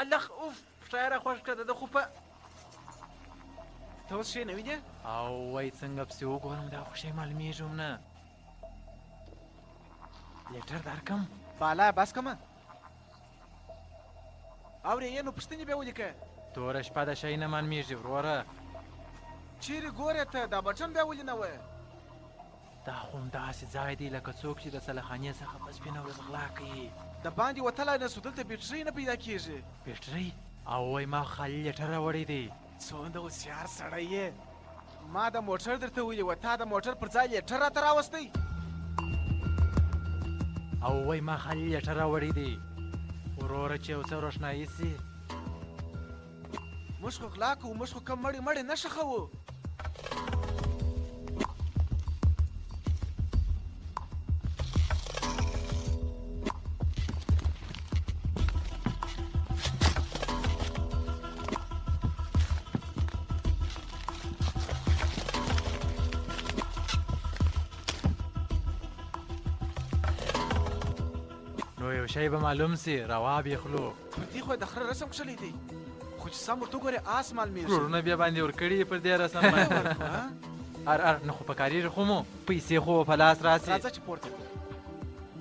الله اوف شاعر خوش کړه د خو په ته اوس شي نه وینې او وای څنګه پسې وګورم دا خو شی معلومیږم نه لیټر درکم بالا بس کمه اورې یې نو پوښتنې به ولیکه توره شپه د شی نه معلومیږي وروره چیرې ګورې ته دا بټن بیا ولې نه وایې دا خو همداسې ځای دی لکه څوک چې د سلخانې څخه په سپینه ورځ غلا کوي د باندې وتلی نه سو دلته بیټرۍ نه پیدا کېږي بیټرۍ او وای ما خالي لیټر راوړی دی څومره هوښیار سړی یې ما د موټر درته ویلي وه تا د موټر پر ځای لیټر راته راوستی او وای ما خالي لیټر راوړی دی وروره چې یو څه روښنایي سي موږ خو غلا کوو موږ خو کم مړې مړې نه ښخوو نو یو شی به معلوم سي رواب یې خلو پر دې خو یې د خره رسم کښلی دی خو چې سم ورته وګورې آس معلومېږي وروڼه بیا باندې ورکړي پر دې رسم باندې ار نه خو پکارېږي خو مو پیسې خو به په لاس راسي راځه چې پورته کړو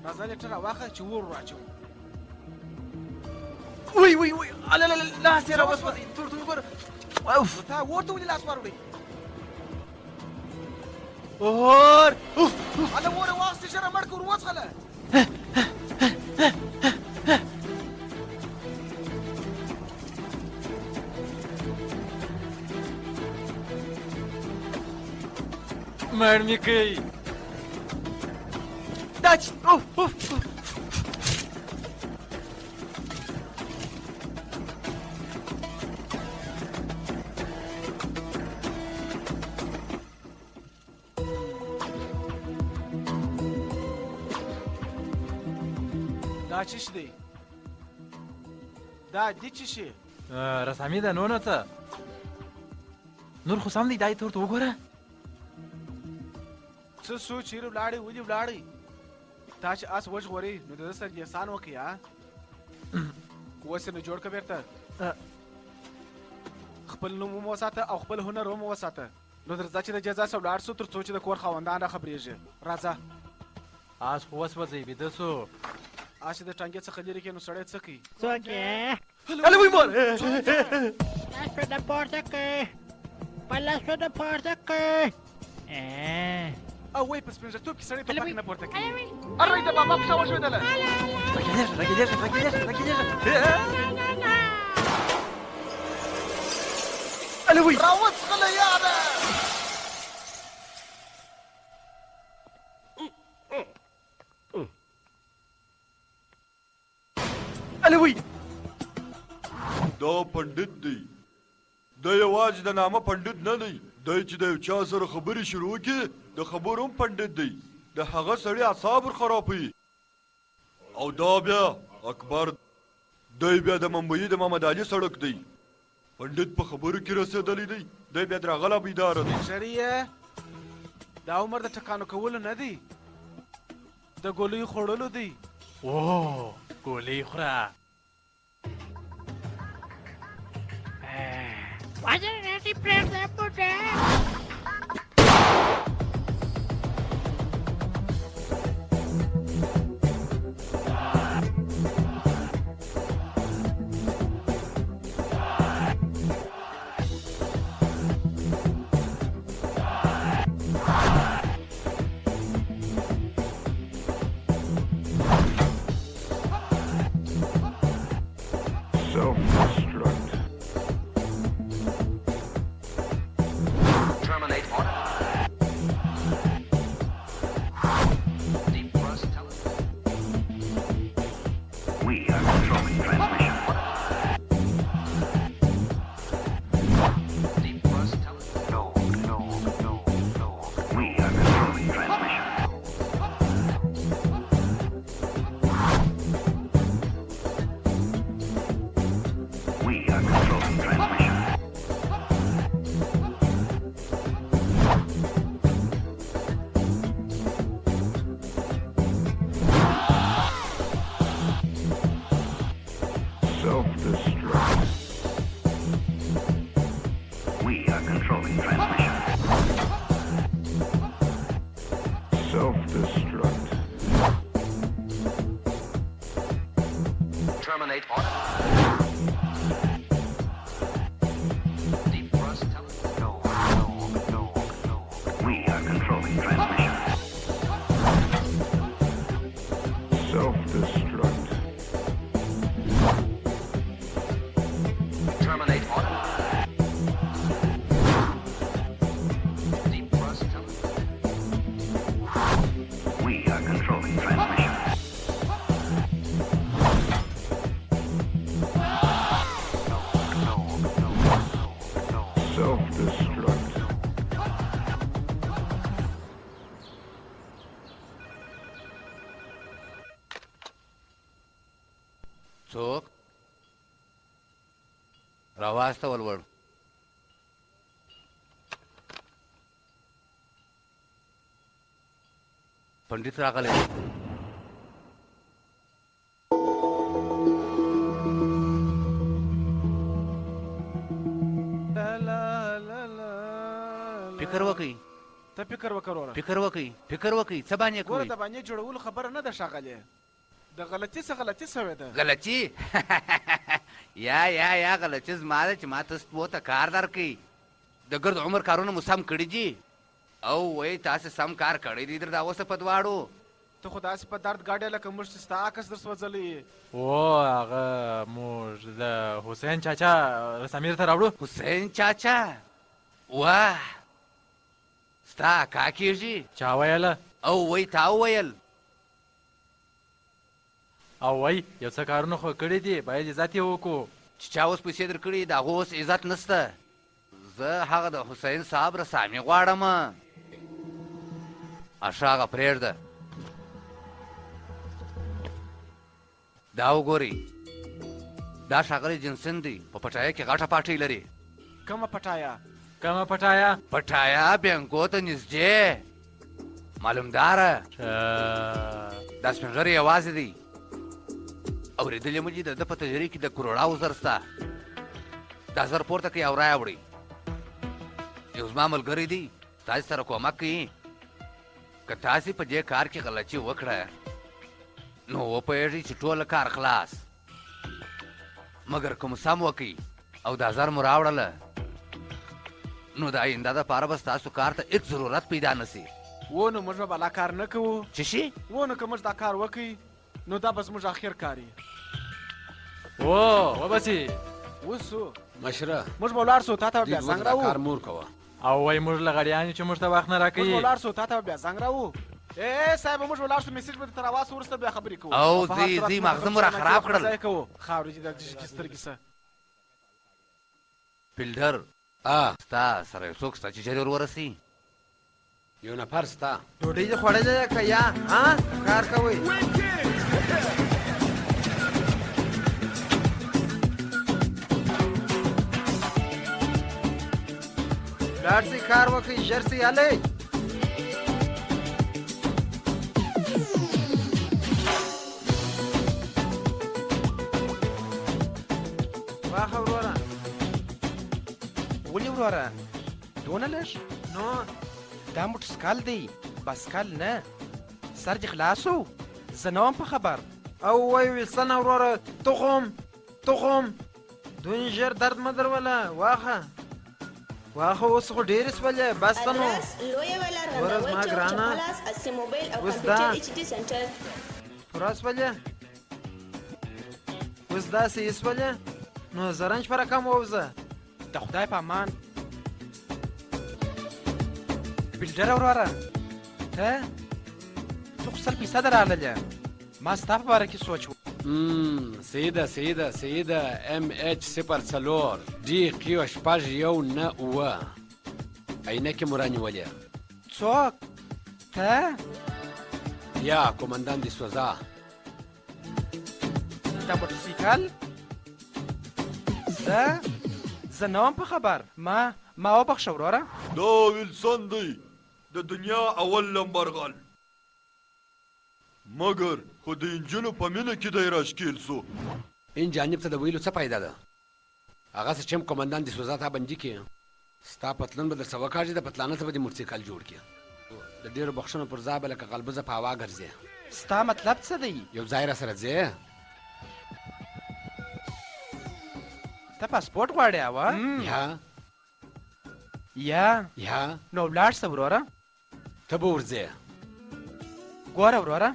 راځه لیټر راواخله چې ور واچوو وای وای وای لاس یې راوسوځي تور ته وګوره اوف تا اور ته ولې لاس واروړې اور هله اور یې واخېستې ژر مړ کړه ور وڅښله مړ مې کوي دا چې دا څه شی دی دا دې څه شی رسامي ده نو نه څه نور خو سم دی دا یې ته ورته وګوره څه سو چیرې ولاړې ولې ولاړې تا چې آس وژغورې نو د ده سره احسان وکړې اوس یې نو جوړ کړه بېرته خپل نوم هم وساته او خپل هنر هم وساته نو درځه چې د جزا څخه ولاړ سو تر څو چې د کور خاوندان راخبرېږي راځه آس خو وسوځئ بیده سو آس چې د ټانګې څخه لرې کړې نو سړی څه کوي څوک یې هله وای مور لاسونه پورته کړئ په لاسونه پورته کړئ او وایي په سپینږیرتوب کې سړی ټوپک نه پورته کوي الوی. ارای د بابا پښه وشوېدله هله وای راوڅښله یاره هله وای دا پنډت دی دا یوازې د نامه پنډت نه دی دی چې د یو چا سره خبرې شروع کړي د خبرو هم پنډت دی د هغه سړي اعصاب ورخرابوي او دا بیا اکبر دی بیا د ممبئی د محمد علي سړک دی پنډت په خبرو کې رسېدلی دی دی بیا درغله بیداره دی شریه دا عمر د ټکانو کولو نه دی د ګولیو خوړلو دی اوه ګولۍ خوره Wasn't it he pressed that button? Self-destruct. We are controlling transmission. Self-destruct. Terminate order. Defrost telephone. No. We are controlling transmission. Self-destruct. Terminate order. Defrost telephone. We are controlling transmission. Self-destruct. څوک راواستول وړ پنډت راغلی فکر وکړئ ته فکر وکړه فکر وکړئ څه باندې ګوره کوئ د باندې جوړولو خبره نه ده ښاغلې د غلطي څه غلطي سوې ده غلطي یا غلطي زما ده چې ما تاسو ته کار درکوي د ګرد عمر کارونه مو سم کړي دي او وایي تاسو سم کار کړی دی در دا اوسه په دواړو ته خو داسې په درد ګاډی لکه موږ چې ستا عکس در سوځلی او هغه موږ د حسین چاچا رسامیر ته راوړو حسین چاچا واه ستا کا کېږي چا ویله او وایي تا وویل او وای یو څه کارونه خو کړي دي باید عزت یې وکړو چې چا اوس پیسې در کړي د هغو اوس عزت نسته زه هغه د حسین صاحب رسامي غواړم هغه پرېږده دا وګورئ دا ښاغلی جنسن دی په پټایه کې غټه پاټۍ لري کومه پټایا پټایا بینګو ته نږدې معلومداره دا سپین غر یوازې دی اورېدلې مو چې د ده په تجرۍ کې د کروړاو زر سته دا زر پورته کوي او رایه وړي یو زما ملګری دی تاسې سره کومک کوي که تاسې په دې کار کې غلطي وکړه نو وپوهېږئ چې ټوله کار خلاص مګر که مو سم وکئ او دا زر مو راوړله نو د آینده دپاره به ستاسو کار ته هېڅ ضرورت پیدا نه سي و نو موږ به بلا کار نه کوو چې شي و نو که موږ دا کار وکئ نو دا به زموږ اخر کار وي وبسي وسو مشره موږ به ولاړ سو تا ته بیا زنګ راوو کار مور کوه او وای موږ له غړیانو چې موږ ته وخت نه موږ راکوي ولاړ سو تا ته بیا زنګ راوو صاحب موږ ولاړ سو میسج به تر اواز ورسته بیا خبرې کوو او زی مغزه مو را خراب کړل خاورې چې د سترګې څه فیلډر ستا سره یو څوک ستا چې ژر ورورسي یو نفر ستا ډوډۍ دې خوړلې ده که یا کار کوئ لاړ سئ کار وکئ ژر سئ هلئ واخه وروره ولې وروره دونه لږ نو دا موټرسایکل دی بایسکل نه سر دې خلاص و زه نه وم په خبر او وای ویلسن وروره تخم دونې ژر درد مه دروله واخه اوس خو ډېرې سولې بس ته نو ورځ ما ګرانه اوس دا پوره سولې اوس داسې یې سولې نو زرنج په رقم ووځه د خدای په امان بلډره وروره ته خو 100% راغللې ما ستا په باره کې سوچ و سیده MH04 DQ 619 عینکې مو رانیولې څوک ته یا کومندان دې سوځه دا موټرسایکل زه نه وم په خبر ما وبخښه وروره دا ویلسن دی د دنیا اول لمبرغل مګر خو د انجونو په مینه کې دی راښکېل سو این جانب ته د ویلو څه پیدا ده هغه څه چې کومندان دې سوځه ته بندي کړي ستا پتلون به درڅه وکاږي د پتلانه ته به دې موټرسایکل جوړ کړي د ډېرو بخښنو پر ځای به لکه غلبزه په هوا ګرځې ستا مطلب څه دی؟ یو ځای را سره ځې ته پاسپورټ غواړې اوه؟ یا نو ولاړ شه وروره ته به ورځې ګوره وروره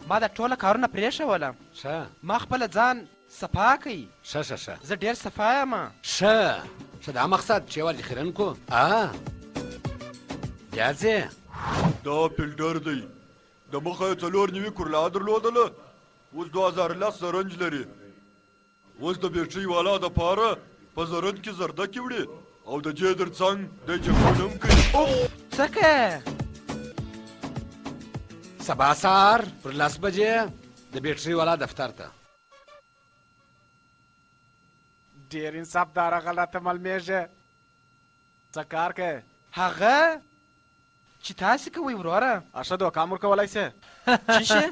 ما دا ټوله کارونه پرېښوله ښه ما خپله ځان صفا کوي ښه ښه ښه زه ډېر صفا یم ښه دا مقصد چې ولې خیرن کو بیا ځې دا فلټر دی د مخه یې 4 نوي کورلا درلودله اوس 2010 زرنج لري اوس د بیټرۍ والا دپاره په زرنج کې زردکې وړي او د دې تر څنګ دی جګړه هم کوي څه کوې سبا سهار پر 10 بجې د بیټرۍ والا دفتر ته ډېر انصاف داره غلطه معلومیږي څه کار کوې هغه چې تاسې کوئ وروره ښه دوکان ورکولی سې څه شی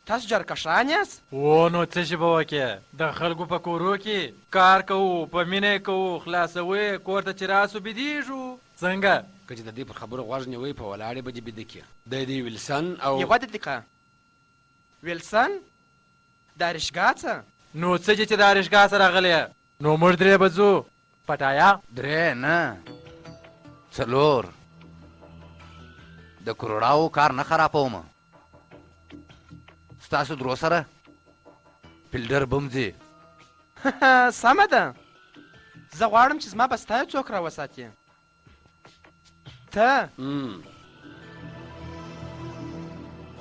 تاسو جارکشان یاست و نو څه شي به وکړې د خلکو په کورو کې کار کوو په مینه یې کوو خلاصوې کور ته چې راسو بېدېږو څنګه که چې د دې پر خبرو غوږ نیوئ په ولاړې به دې بیده کړي د دې ویلسن او یوه دقیقه ویلسن دا رشګاه څه نو څه چې د ارشګاه سره راغلی نو موږ 3 به ځو پټایا 3 نه 4 د کروڑاو کار نه خرابوم ستاسو درو سره فلډر بم ځي سمه ده زه غواړم چې زما بستا یو څوک راوساتې ته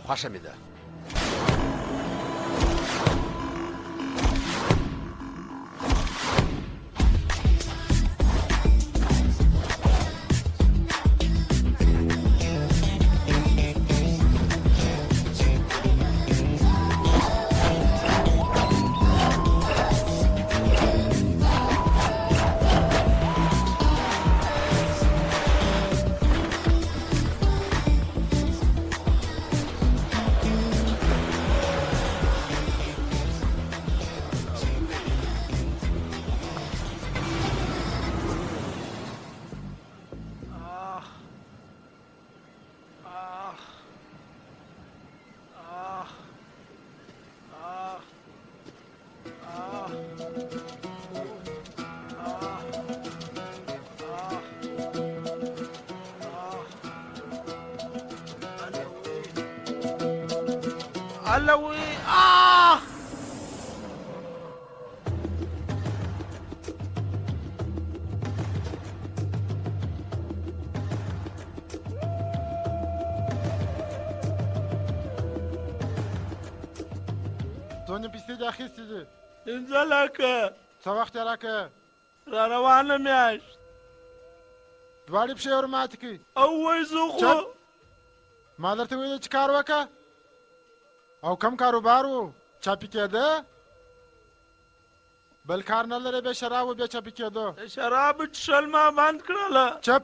خوښه مې ده علوي څونه پیسې دې اخیستې دي 15 لکه څه وخت یې راکړه را روانه میاشت دواړې پښې ور ماتې کړي او وایي زه خو ما درته ویلې چې کار وکړه او کم کاروبار و چاپي کېده بل کار نه لرې بیا شراب و بیا چاپي کېدو شراب څښل ما بند کړله چپ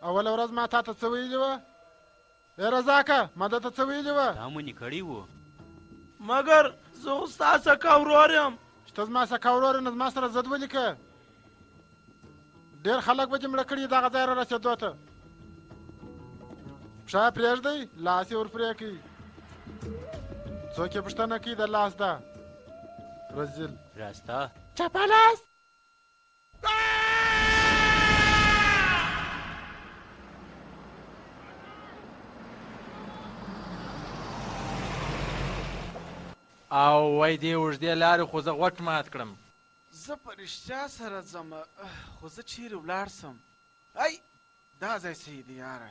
اوله ورځ ما تا ته څه ویلي وه ای رضاکه ما درته څه ویلي وه دا مونې کړي وو مګر زه خو ستا سکه ورور یم چې ته زما سکه ورور یې نو زما سره ضد ولیکه ډېر خلک به دې مړه کړي دغه ځای را رسېدو ته پښه یې پرېږدئ لاس یې ور پرې کړئ څوک یې پوښتنه کوي د لاس ده رزیل راسته چپه لاس او وای دې اوږدې لارې خو زه غوټ مات کړم زه په رښتیا سره ځم خو زه چیرې ولاړ سم ای دا ځای صحیح دی یاره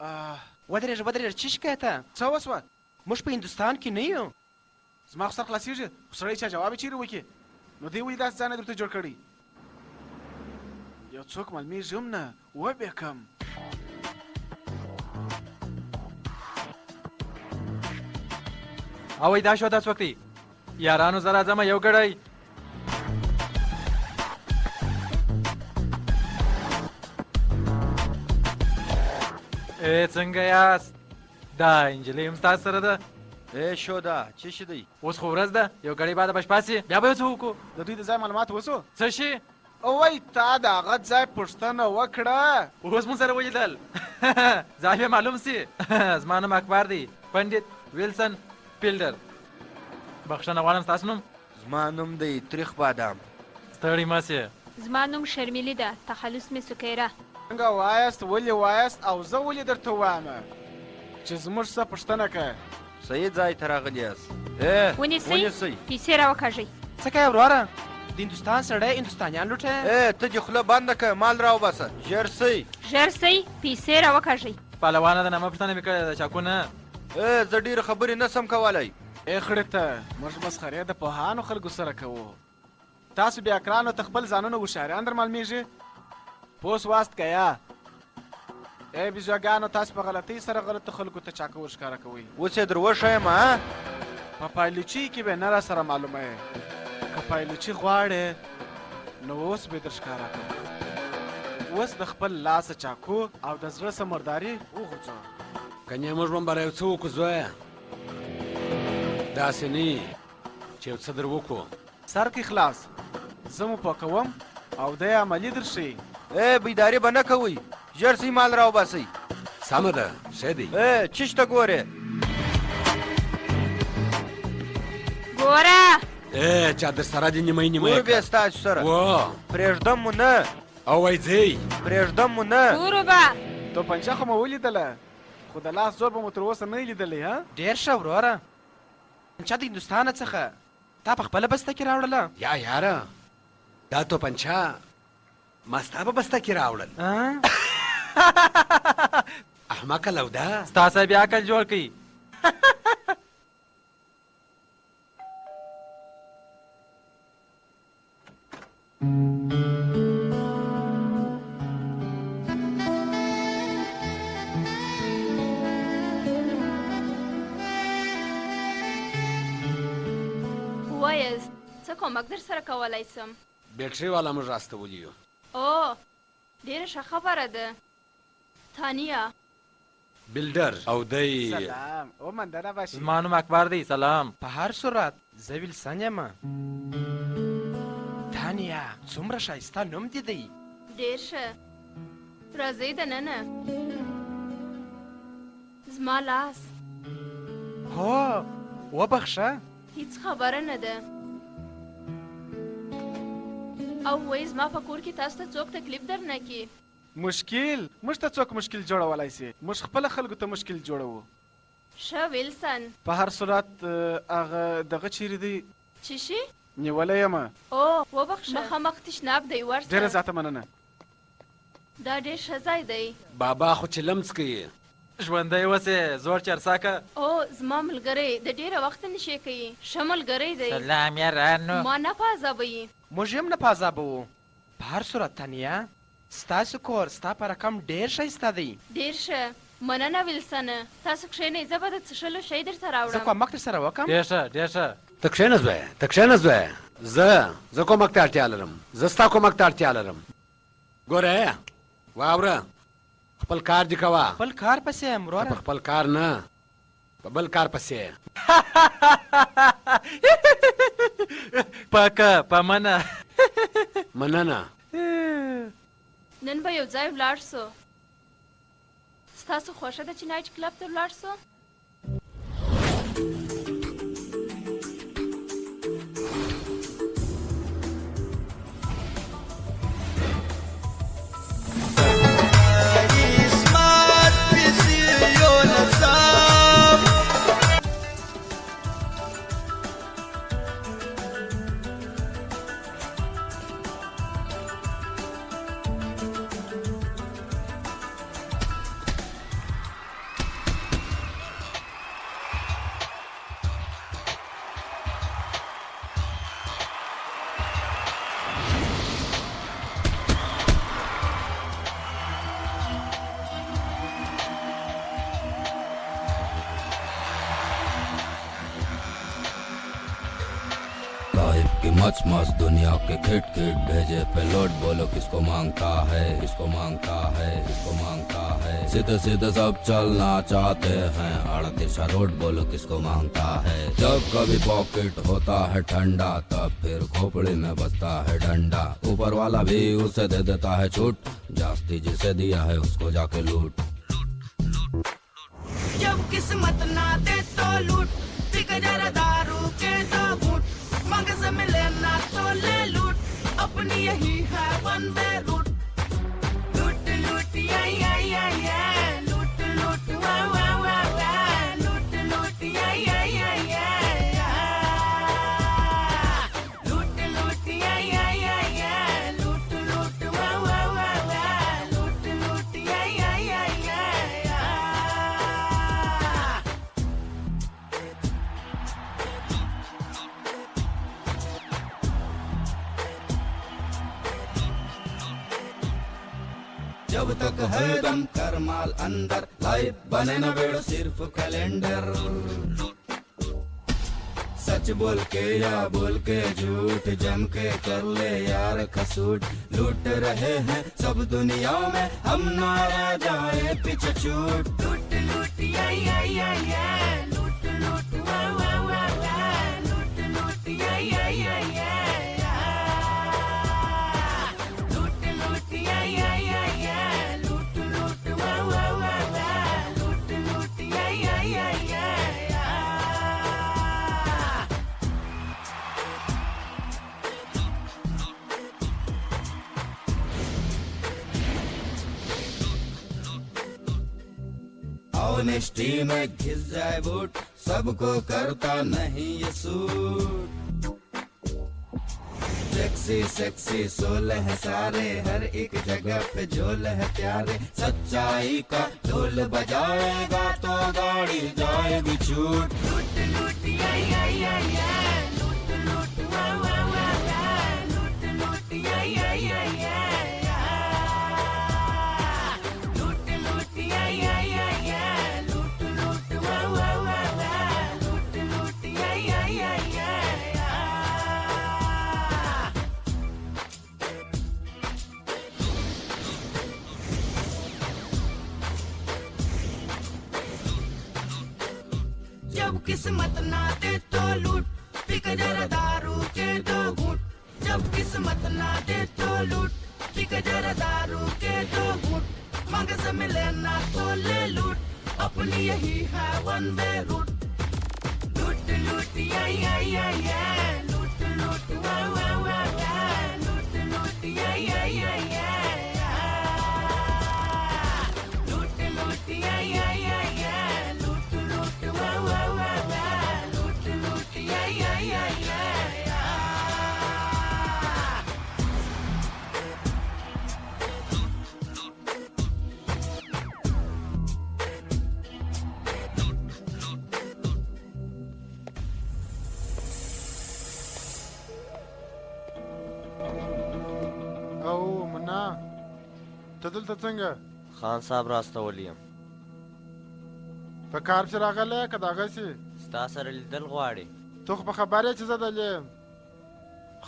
ودرېږه ودرېږه څه شکایت ته څه وسوه موږ په هندوستان کې نه یو زما خو سر خلاصېږي خو سړی چا جواب یې چیرې وکړي نو دی ولې داسې ځان یې درته جوړ کړی یو څوک معلومېږي هم نه وبې کم او دا شو دا څوک دی یارانو زه راځمه یو ګړی څنګه یاست دا نجلۍ هم ستاسو سره ده شو دا څه شي دی اوس خو ورځ ده یو ګړی بعده به شپه سي بیا به یو څه وکړو د دوی د ځای معلومات وسو څه شي وای تا د هغه ځای پوښتنه وکړه. اوس مون سره ولیدل. ځای مې معلوم سي. زما نوم اکبر دی، پنډت ویلسن پیلډر. بخښنه غواړم، ستاسو نوم؟ زما نوم دی تریخ بادام. ستړي مه سې. زما نوم شرمیلې ده، تخلص مې سکیره. څنګه وایاست، ولې وایاست او زه ولې درته وایم چې زموږ څه پوښتنه کوې؟ صحیح ځای ته راغلي یاست. ونیسئ، پیسې راوکاږئ. څه کوې وروره؟ د هندوستان سړی هندوستانیان لوټه. ته دې خوله بنده کړه، مال راوباسه. ژر سئ ژر سئ، پیسې راوکاږئ. پهلوانه د نامه پوښتنه مې کړې ده، چاقو نه. زه ډېرې خبرې نه سم کولی. خړې ته موږ مسخرې د پوهانو خلکو سره کوو. تاسو بیا کرانو ته خپل ځانونه هوښیاران در معلومیږي؟ پوس واست که یا؟ بیزوګانو تاسو په غلطۍ سره غلطو خلکو ته چاقو ورښکاره کوئ. اوس یې در وښیم ها؟ په پایلوچۍ کې به نه را سره معلومه یې. که پایلوچي غواړې نو اوس به در ښکاره کړم. اوس د خپل لاسه چاقو او د زړه سمرداري وغورځوه. کنې موږ به بره یو څه وکړو زویه، داسې نه چې یو څه در وکړو. سر کې خلاص، زه مو پاکوم او دی عملي در ښیي. بیداري به نه کوئ، ژر سئ مال راوباسئ. سمه ده، ښه دی. چش ته ګورې؟ ګوره چا در سره دې نیمه نیمه ګورو بیا ستاسو سره. پرېږدم مو نه. او وای ځئ، پرېږدم مو نه. ګورو به. توپنچه خو مو ولیدله، خو د لاس زور به مو تر اوسه نه یې لیدلی. ها ډېر ښه وروره. توپنچه د هندوستانه څخه تا په خپله بسته کې راوړله؟ یا یاره، دا توپنچه ما ستا په بسته کې راوړل. احمقه لوده، ستاسو بیا عقل جوړ کړئ. وایست څه کومک در سره کولی سم؟ بیټرۍ والا موږ راستولی یو. او ډېره ښه خبره ده. تانیا بلډر او دی. سلام، او مندنه باشي. زما نوم اکبر دی، سلام. په هر صورت زه ویلسن یم. تانیا څومره ښایسته نوم دې دی. ډېر ښه. راځئ دننه. زما لاس. هو وبخښه. هیڅ خبره نه ده. او وایي زما په کور کې تاسو ته څوک تکلیف در نه کړي. مشکل؟ موږ ته څوک مشکل جوړولی سي؟ موږ خپله خلکو ته مشکل جوړوو. ښه ویلسن. په هر صورت هغه دغه چیرې دی؟ چې شي؟ نیولی یم. او وبخښه، مخامخ تشناب دی، ورشه. ډېره زیاته مننه. دا ډېر ښه ځای دی. بابا خو چې لمس کوي. ژوندی اوسې، زور چرساکه. او زما ملګری د ډېره وخته نشې کوي. ښه ملګری دی. سلام یارانو. ما نه پازابوي. موږ هم نه پازابوو. په هر صورت تانیا ستاسو کور ستا په رقم ډېر ښایسته دی. ډېر ښه. مننه ویلسنه. تاسو کښېنئ، زه به د څښلو شی درته راوړم. زه کومک در سره وکړم؟ ډېر ښه، ډېر ښه. ته کښېنه زویه، ته کښېنه زویه. زه کومک ته اړتیا لرم. زه ستا کومک ته اړتیا لرم. ګوره واوره، خپل کار دې کوه. خپل کار پسې یم وروره. په خپل کار نه، په بل کار پسې. پکه په منه. مننه. نن به یو ځای ولاړ سو. ستاسو خوښه ده چې نایټ کلب ته ولاړ سو؟ Much much दुनिया के खिट खिट भेजे पेलोड बोलो किसको मांगता है, किसको मांगता है, किसको मांगता है। सीधे सीधे सब चलना चाहते हैं, आड़ा तिरछा रोड बोलो किसको मांगता है। जब कभी पॉकेट होता है ठंडा, तब फिर खोपड़ी में बजता है डंडा। ऊपर वाला भी उसे दे देता है छूट, जास्ती जिसे दिया है उसको जाके लूट। जब किस्मत ना दे तो लूट, पिक जरा दारू के दो घूंट, मांग से मिले ना तो ले लूट, अपनी यही है वन वे रूट। लूट लूट या लूट लूट वाह वाह वाह वाह, लूट लूट या लूट लूट या लूट लूट वाह वाह वाह वाह, लूट लूट या जब तक है दम कर माल अंदर, लाइफ बने न बेड़ो सिर्फ कैलेंडर। सच बोल के या बोल के झूठ, जम के कर ले यार खसूट। लूट रहे हैं सब दुनिया में, हम ना रह जाए पीछे छूट। लूट लूट या लूट लूट वाह वाह वाह वाह, लूट लूट या लूट लूट या लूट लूट वाह वाह वाह वाह, लूट लूट या ऑनेस्टी में घिस जाए बूट, सबको करता नहीं ये सूट। सेक्सी सेक्सी सोल है सारे, हर एक जगह पे झोल है प्यारे। सच्चाई का ढोल बजाएगा तो गाड़ी जाएगी छूट। लूट लूट या लूट लूट वाह वाह वाह वाह, लूट लूट या लूट लूट या लूट लूट वाह वाह वाह वाह, लूट लूट या जब किस्मत ना दे तो लूट, पिक जरा दारू के दो घूंट। जब किस्मत ना दे तो लूट, पिक जरा दारू के दो घूंट, मांग से मिले ना तो ले लूट, अपनी यही है वन वे रूट। लूट लूट या लूट लूट वाह वाह वाह वाह, लूट लूट या लूट लूट या लूट लूट वाह वाह वाह वाह, लूट लूट या او منا ته دلته څنګه؟ خان صاحب راستولی یم. په کار پسې راغلی که دغسې؟ ستا سره لیدل غواړي. ته خو په خبر یې چې زه دلې یم.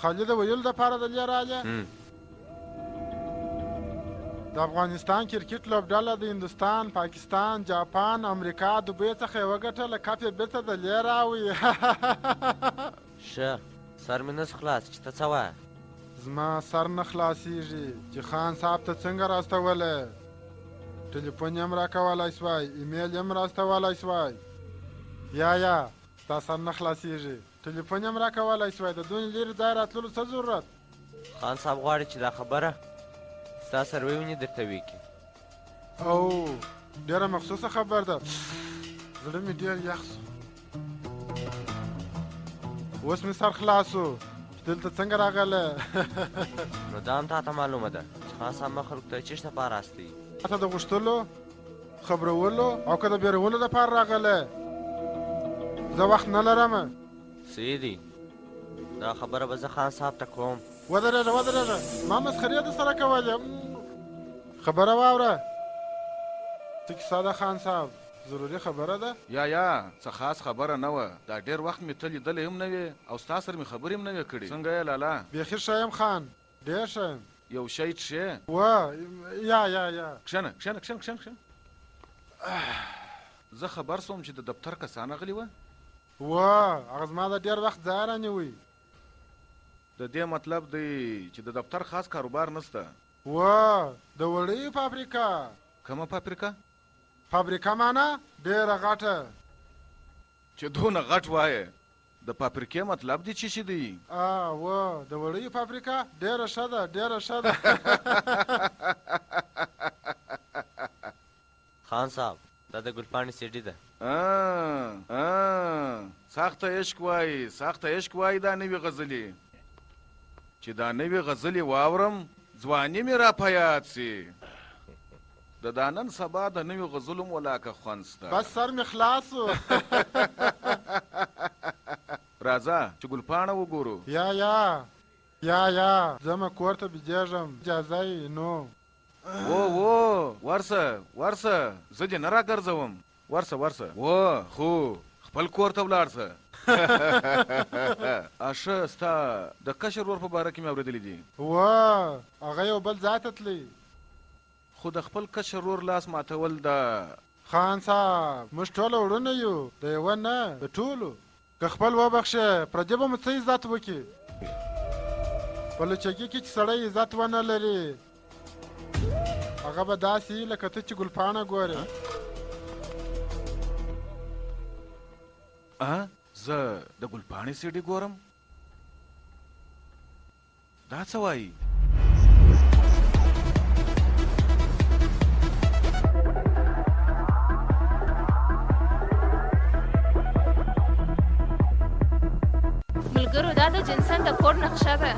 خالي د ویلو دپاره دلې راغلی؟ د افغانستان کرکټ لوبډله د هندوستان، پاکستان، جاپان، امریکا، دوبۍ څخه یې وګټله، کپ یې بېرته دلې راوړي. ښه سر مې نس خلاص چې ته څه وایه؟ زما سر نه خلاصیږي چې خان صاحب ته څنګه راستولی. ټلیفون یې هم راکولی سوای، ایمیل یې هم راستولی سوای. یا ستا سر نه خلاصیږي، ټلیفون یې هم راکولی سوای. د دونې لرې ځای راتللو څه ضرورت؟ خان صاحب غواړي چې دا خبره ستا سروي ونې درته وکړي. او ډېره مخصوصه خبر ده. زړه مې ډېر یخ سو. اوس مې سر خلاص و. دلته څنګه راغلی؟ نو دا هم تا ته معلومه ده چې خان صاحب مخلوق ته چېش دپاره راستوي؟ تا د غوښتلو، خبرولو او که د بیرولو دپاره راغلی. زه وخت نه لرم. سیدي دا خبره به زه خان صاحب ته کوم. ودرېږه ما مسخرې در سره کولې. خبره واوره، څه کیسه ده خان صاحب؟ ضروري خبره ده یا څه خاص خبره نه وه دا ډېر وخت مې ته لیدلی هم نه وې او ستا سره مې خبرې هم نه وې کړې څنګه یې لالا بیخي ښه یم خان ډېر ښه یم یو شی څښې یا کښېنه زه خبر سوم چې د دفتر کسان راغلي وه هغه زما د ډېر وخت ځای رانیوی د دې مطلب دی چې د دفتر خاص کاروبار نسته د وړیو فابریکه کومه فابریکه معنا ډېره غټه چې دونه غټ وایې د فابریکې مطلب دی چې شي دی د وړیو فابریکه ډېره ښه ده خان صاحب دا د ګلپاڼې سیډي ده سخته عشق وایي دا نوې غزلې چې دا نوې غزلې واورم ځواني مې را په یاد سي د دا نن سبا د نوې غزلو ولاکه خوند سته بس سر مې خلاص و راځه چې ګلپاڼه وګورو یا زه مې کور ته بېجېږم اجازه یې نو ورسه زه دې نه راګرځوم ورسه خو خپل کور ته ولاړ سه اشه ستا د کشر ور په باره کې مې اورېدلی دي هغه یو بل ځای ته تللی خو د خپل کشر ور لاس ماتول ده خان صاحب موږ ټوله وړونه یو د یوه نه د ټولو که خپل وبخښې پردي به مو څه عزت وکړي په لچکي کې چې سړی عزت ونه لري هغه به داسې لکه ته چې ګلپاڼه ګورې زه د ګلپاڼې سیډي ګورم دا څه وایي ملګرو دا د جنسن د کور نقشه ده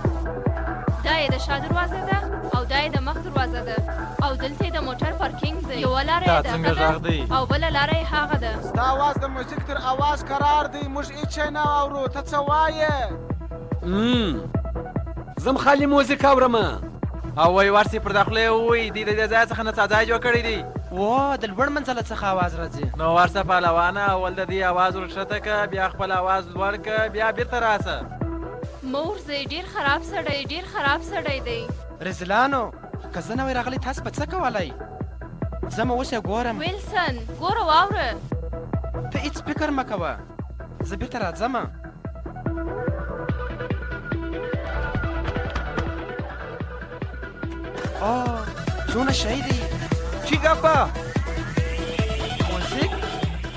دا یې د شا دروازه ده او دا یې د مخ دروازه ده او دلته د موټر پارکینګ دی یوه لاره یې دغه ده او بله لاره یې هغه ده ستا اواز د موزیک تر اواز قرار دی موږ هېڅ شی نه اورو ته څه وایې زم خالي موزیک اورم او وای ورسې پر داخله ووایي دوی د دې ځای څخه نڅا ځای جوړ کړی دی د لوړ منزله څخه اواز راځي نو ورسه پهلوانه اول د دې اواز ورښته که بیا خپل اواز لوړ که بیا بیرته راسه مور زی ډېر خراب سړی دی رزلانو که زه نه وای راغلی تاسو به څه کولی زه مه اوس یې ګورم ویلسن ګوره واوره ته هېڅ فکر مه کوه زه بیرته راځمه څونه شی دی چی ګپه موزیک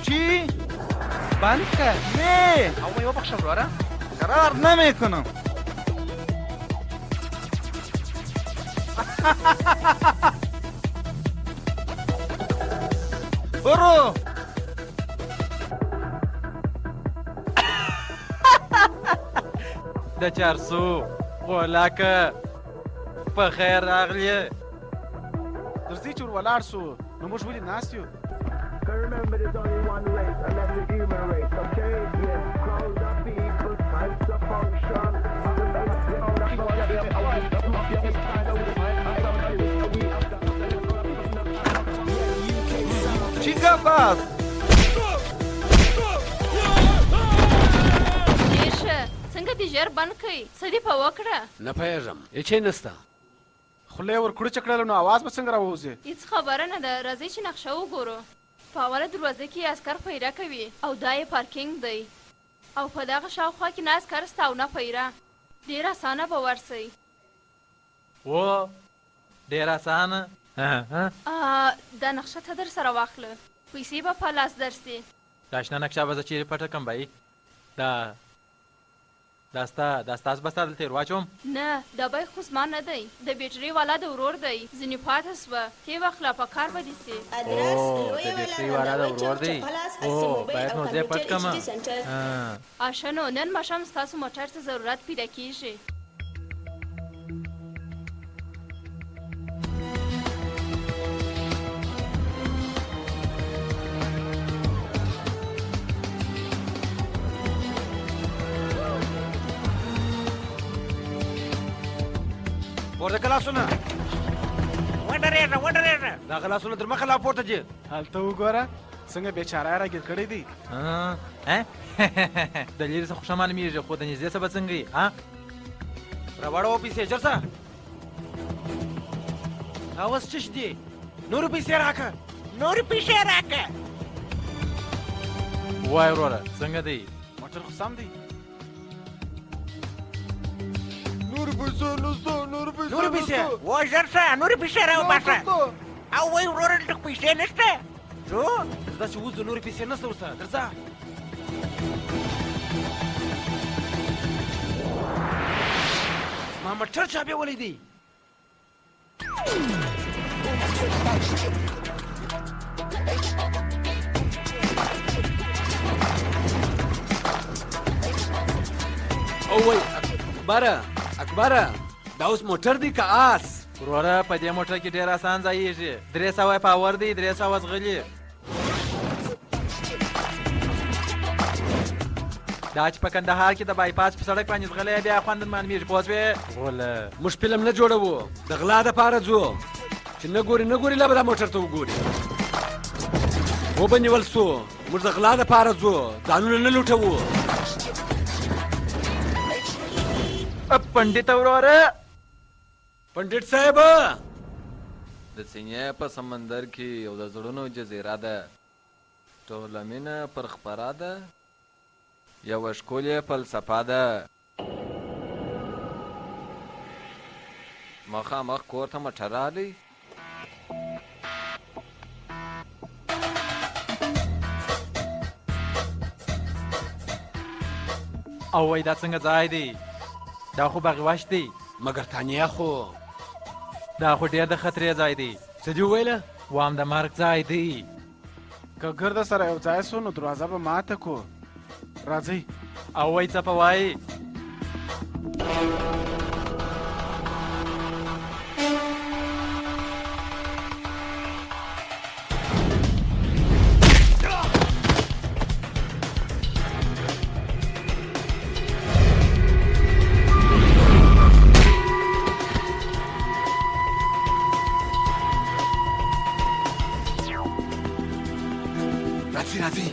چی بند که نه او مې وبخښه وروره قرار نمیکنم برو د چارسو غولاکه په خیر راغلیې درځئ چې ور ولاړ سو نو موږ ولې ناست یو Remember there's only one race, and that's the human race, okay? Yes, crowds of people, types of function. Chica Paz! ډېر ښه څنګه دې ژر بند کړئ څه دې په وکړه نه پوهېږم هېڅ شی نسته خولې ور کړو چې کړله نو اواز به څنګه راووځي هېڅ خبره نه ده راځئ چې نقشه وګورو په اوله دروازه کې عسکر پیره کوي او دا یې پارکینګ دی او په دغه شاوخوا کې نه عسکر سته او نه پیره ډېر اسانه به ورسئ ډېر اسانه دا نقشه ته در سره واخله پیسې به په لاس درسي دا شنه نقشه به زه چیرې پټه کړم بهی دا ستاسو به ستا دلته یې واچوم نه دا بیک خو زما نه دی د بیټرۍ والا د ورور دی ځینې پاته سوه تې واخله په کار به دې سي د بیټرۍ والا د ورور دی باید نو زه یې پټ کړم نو نن ماښام ستاسو موټر ته ضرورت پیدا کېږي پورته که لاسونه ودرېږه دغه لاسونه تر مخه لا پورته ځي هلته وګوره څنګه بیچاره یې راګیر کړی دی د لرې څه خو ښه معلومېږي خو د نږدې څه به څنګه وي راوړه پیسې ژر څه اوس چش دی نورې پیسې راکړه نورې پیسې راکړه وای وروره څنګه دی موټر خو سم دی نور پیسې نشته نورې پیسې و ژر څه نورې پیسې راوباسه او وای وروره دلته پیسې نشته څو دا چې اوس د نورې پیسې نشته ورسره درځه زما موټر چا بیولی دی اوه اکبره دا اوس موټر دی که آس وروره په دې موټر کې ډېر اسان ځایېږي 300 پاور دی 300 زغلي دا چې په کندهار کې د بایپاس په سړک باندې زغلی بیا خوند معلومېږي پوه شوې غوله موږ فلم نه جوړوو د غلا دپاره ځو چې نه ګوري لا به دا موټر ته وګوري وبه نیول سو موږ د غلا دپاره ځو ځانونه نه لوټوو پنډت وروره پنډت صاحب د سینې په سمندر کې یو د زړونو جزیره ده ټوله مینه پر خپره ده یوه ښکلې فلسفه ده مخامخ کور ته موټر راغلی او وای دا څنګه ځای دی دا خو باغوش دی مګر تانیا خو دا خو ډېر د خطرې ځای دی څه دې وویله وام د مرګ ځای دی که ګرده سره یو ځای سو نو دروازه به ماته کو راځئ او وای څه په وایي راځي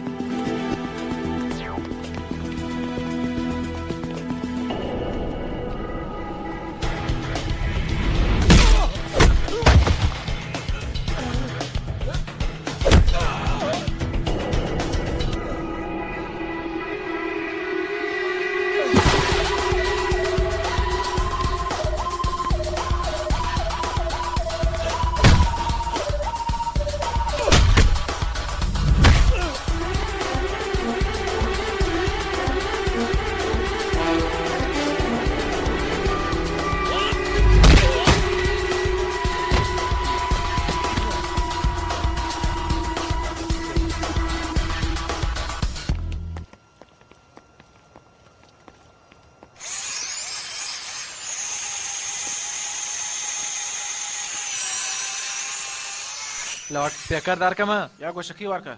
لاوډ سپیکر درکمه یا ګوشکي ورکه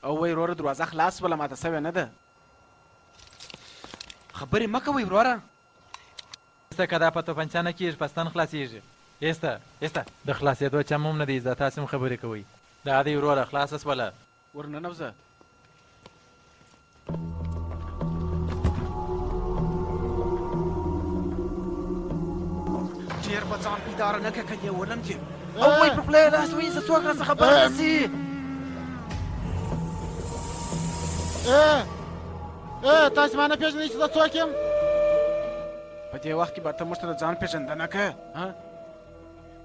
او وای وروره دروازه خلاص بله ماته سوې نه ده خبرې مه کوئ وروره ایسته که دا په توپنچه نه کېږي په ستن خلاصېږي ایسته د خلاصېدو چم هم نه دی زه تاسې هم خبرې کوئ دا دی وروره خلاصه سوله ورننوځه چېر به ځان بیداره نه کړه که دې ولم چې او وای په خوله یې لاس وایي زه څوک راڅه خبر نه سي تاسې ما نه پېژنئ چې زه څوک یم په دې وخت کې به ته موږ ته د ځان پېژندنه کوې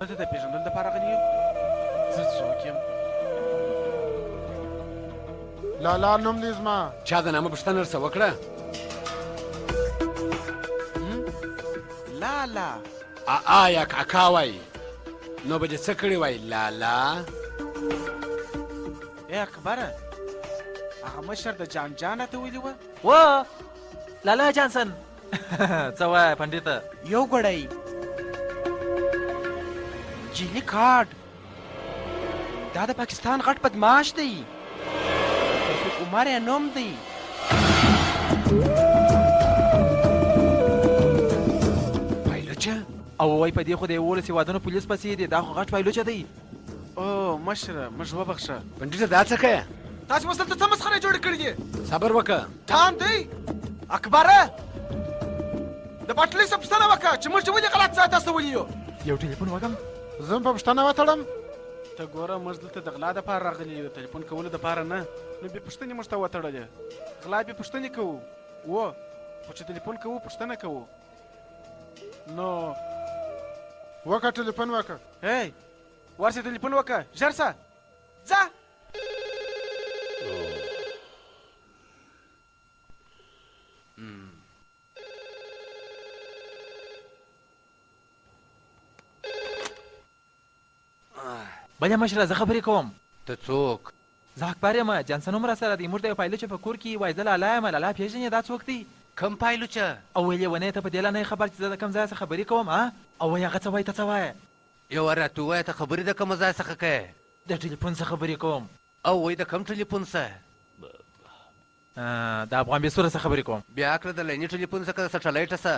دلته د پېژندلو دپاره غلي یو زه څوک یم لالا نوم دی زما چا د نامه پوښتنه درڅه وکړه لالا یا کاکا وای نو به دې څه کړي وای لالا اکبره هغه مشر د جان جان ته ویلي وه و لالا جانسن څه وایه پنډته یو ګړی جیلي کارډ دا د پاکستان غټ بدماش دی عمر یې نوم دی پایلوچه او وای په دې خو د 11 هېوادونو پولیس پسې دی دا خو غټ پایلوچه دی او مشره موږ وبخښه پنډته دا څه کوې تاسو اوس دلته څه مسخرې جوړې کړې دي صبر وکړه ټام دی اکبره د باټلۍ څه پوښتنه وکړه چې موږ ولې غلط ځای ته استولي یو ټلیفون وکړم زه په پوښتنه وتړم ته ګوره موږ دلته د غلا دپاره راغلي یو تلیفون کولو دپاره نه نو بې پوښتنې موږ ته وتړلې غلا بې پوښتنې کوو خو چې تلیفون کوو پوښتنه کوو نو وکړه ټلیفون وکړه هی ورسې ټلیفون وکړه ژر سه ځه بله مشره زه خبرې کوم ته څوک زه اکبر یم جانسن هم راسره دی موږ د یو پایلوچ په کور کې وایي زه لالا یم لالا پېژنې دا څوک دی کم پایلوچه او ویل یې ونې ته په دې لا نه خبر چې زه د کوم ځای څخه خبرې کوم او وایي هغه څه وایي ته څه وایې یو راته ووایه ته خبرې د کوم ځای څخه کوې د ټلیفون څخه خبرې کوم او وایي د کوم ټلیفون څه د افغان بېسوره څخه خبرې کوم بیا کړه د لیني ټلیفون څخه د سټلایټه څه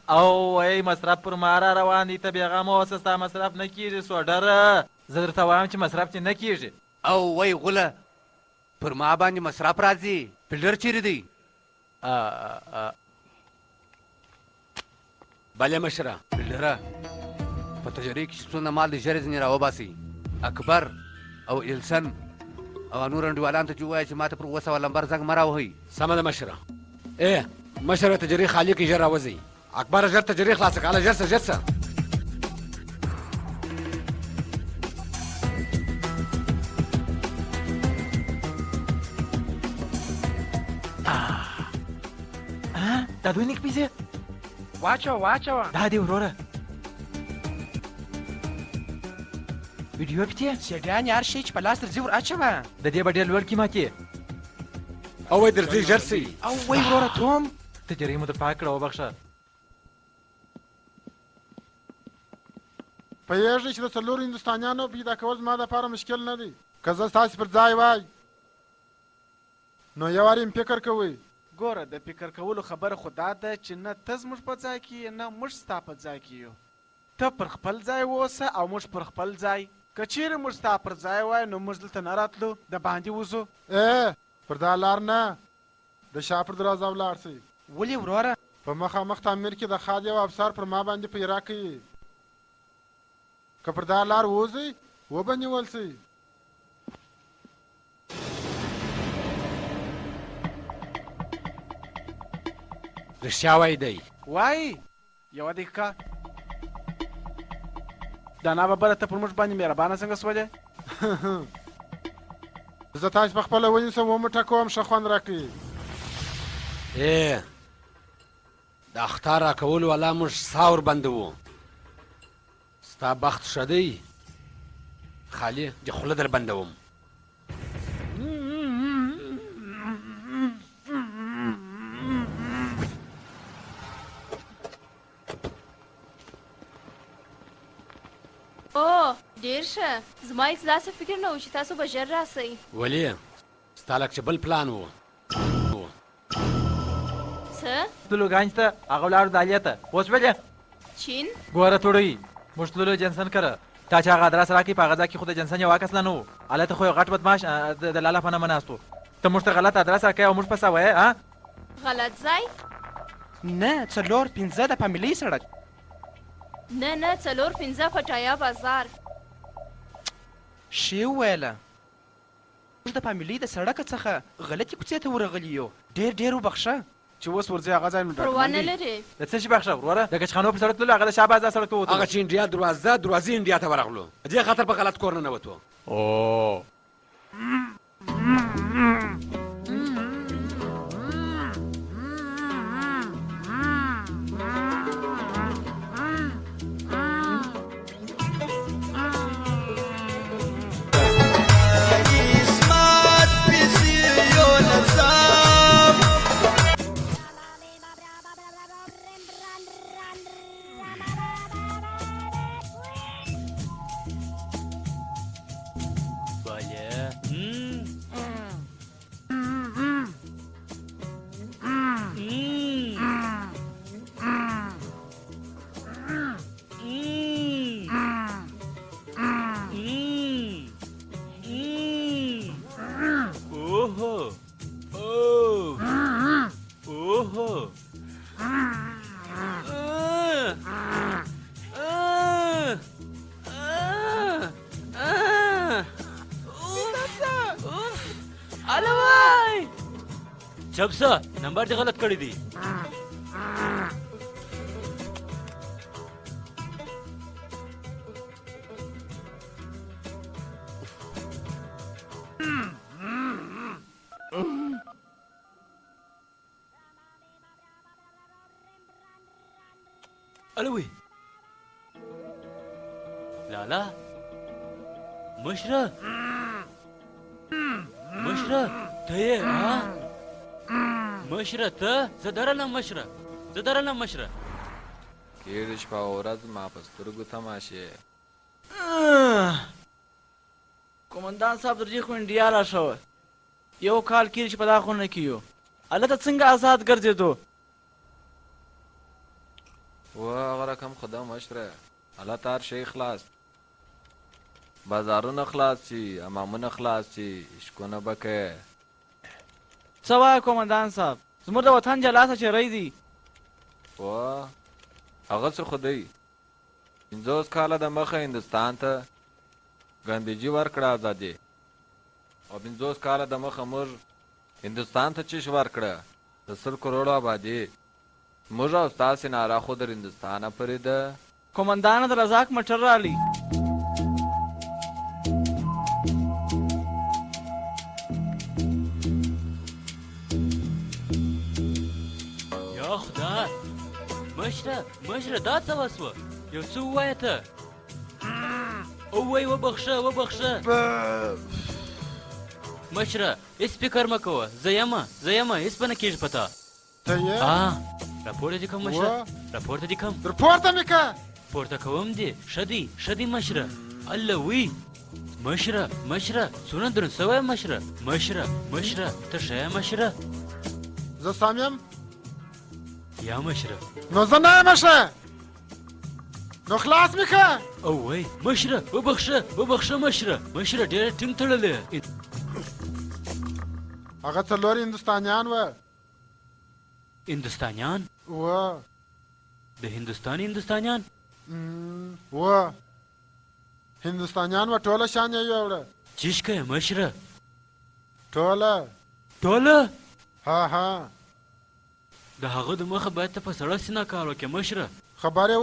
او وایي مصرف پر ما را روان دي ته بېغمه اوسه ستا مصرف نه کېږي سوډره زه درته وایم چې مصرف دې نه کېږي او وایي غوله پر ما باندې مصرف راځي فلډر چیرې دی بله مشره فلډره په تجرۍ کې چې څونه مال د ژرې ځینې راوباسي اکبر او ایلسن او نور انډیوالانو ته چې ووایه چې ما ته پر 200 لمبر زنګ مه راوهئ سمه ده مشره مشره تجرۍ خالي کې ژر راوځئ اکبر ژر تجرۍ خلاصه کړه ژر څه ژر څه دا دوی نیک پیسې واچوه دا دی وروره ویډیو پکې سیډیانې هر شی چې په لاس درځي ور اچوه د دې به ډېر لوړ قیمت یې او وایي درځئ ژر سئ او وایي وروره توم تجرۍ مو در پاک کړه وبخښه پوهېږئ چې د څلورو هندوستانیانو پیدا کول زما دپاره مشکل نه دی که زه ستاسې پر ځای وای نو یو وار یې فکر کوئ ګوره د فکر کولو خبره خو دا ده چې نه ته زموږ په ځای کې یې نه موږ ستا په ځای کې یو ته پر خپل ځای واوسه او موږ پر خپل ځای که چیرې موږ ستا پر ځای وای نو موږ دلته نه راتلو د باندې وځو پر دا لار نه د شا پر دروازه ولاړ سئ ولې وروره په مخامخ تعمیر کې د خاد یو افسر پر ما باندې پیرا کوي که پر دا لار ووځئ وبه نیول سئ رښتیا وایي دی وایي یوه دقیقه دا ناببره ته پر موږ باندې مهربانه څنګه سولې زه تاسو په خپله ونیسم وموټه کوم ښه خوند راکړي د اخطار راکولو والا موږ سا وربندوو ستا بخت ښه دی خالي د خوله در بندوم ډېر ښه زما هېڅ داسې فکر نه و چې تاسو به ژر راسئ ولې ستا لږ چې بل پلان و څه تلو ګانج ته هغه ولاړو دالیا ته اوس ولې چین ګوره توړی موږ تللو جنسن کره تا چې هغه ادرس راکړي په هغه ځای کې خو د جنسن یو عکس لا نه و هلته خو یو غټ بدماش د لالا په نامه ناست و ته موږ ته غلط ادرس راکوې او موږ پسه وایې غلط ځای نه 4-5 د فامیلي سړک نه 4-5 پټایا بازار شی وویله موږ د فامیلي د سړک څخه غلطي کوڅې ته ورغلي یو ډېر وبخښه چې اوس ورځئ هغه ځای نو پروا نه لرې د څه شي بخښه وروره د کچخانو په سړک تللو هغه د شاه بازار سړک ته ووتلو هغه چې انډیا دروازې انډیا ته ورغلو دې خاطر په غلط کور ننوتو چپ شه نمبر دې غلط کړی دی الوی لالا مشره ته یې مشره ته زه درلم مشره کېږي شپه او ورځ ما په سترګو تماشې قومندان صاحب درجې خو انډیا لا شوه یو کال کېږي چې په دا خونه کې یو هلته څنګه آزاد ګرځېدو و هغه رقم خدا مشره هلته هر شی خلاص بازارونه خلاص شي امامونه خلاص شي عشقونه به کوې څه وایه قومندان صاحب زموږ د وطن جلاسه چیرې دي و هغه څه خو دی 50 کاله د مخه هندوستان ته ګاندیجي ورکړه ازادي او 50 کاله د مخه موږ هندوستان ته چیش ورکړه د 100 کروڑو آبادي موږ او ستاسې ناره خو در هندوستانه پرې ده قومندانه د رزاق مټر رالی یا خدای مشره دا څه وسوه یو څه ووایه ته ووایي وبخښه مشره هېڅ فکر مه کوه زه یم هېڅ به نه کېږي په تا ته یې راپورته دې کوم مشره راپورته دې کوم راپورته مې که پورته کوم دې ښه دی مشره الله وی مشره څونه دروند سوی مشره ته ښه یې مشره زه سم یم یا مشره نو زه نه یم ښه نو خلاص مې که وای مشره وبخښه مشره ډېره ټینګ تړلې هغه 4 هندوستانیان وه هندوستانیان و د هندوستانیان و هندوستانیان و ټوله شان یې یوړه چیش کوې مشره ټوله ها د هغه د مخه باید ته په سړه سینه کار وکړې مشره خبر یې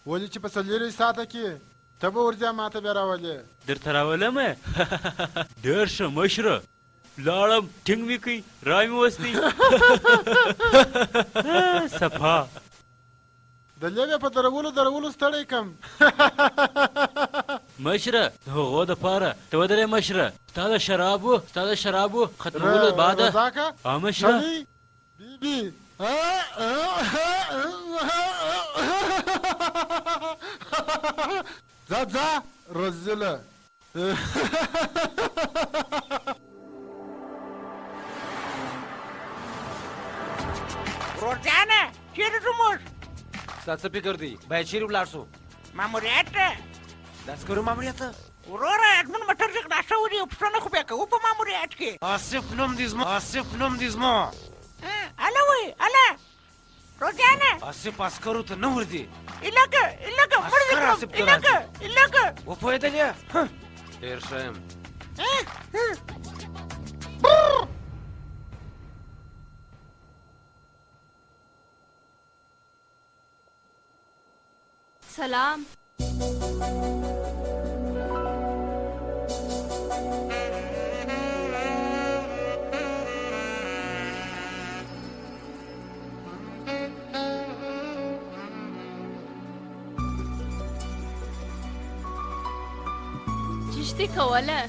ولې چې په 4 ساعته کې ته به ورځې ما ته بیا راولې درته راولم ډېر ښه مشره لاړم ټینګ مې کوي را مې وستې صفا د لیوې په درولو ستړی کم مشره د هغو دپاره ته ودرې مشره ستا د شرابو ختمولو باده مشره بیبي ځه رزله ورور جانه چیرې ځو موږ ستا څه فکر دی باید چیرې ولاړ شو ماموریت ته د عسکرو ماموریت ته وروره زموږ موټر چې خلاص شوی دی پوښتنه خو بیا کوو په ماموریت کې آصف نوم دې زما اله وی اله روزانه آصف عسکرو ته نه ورځي الګه مړ دې کړم الګه وپوهېدلې ډېر ښه یم سلام چشتي کوله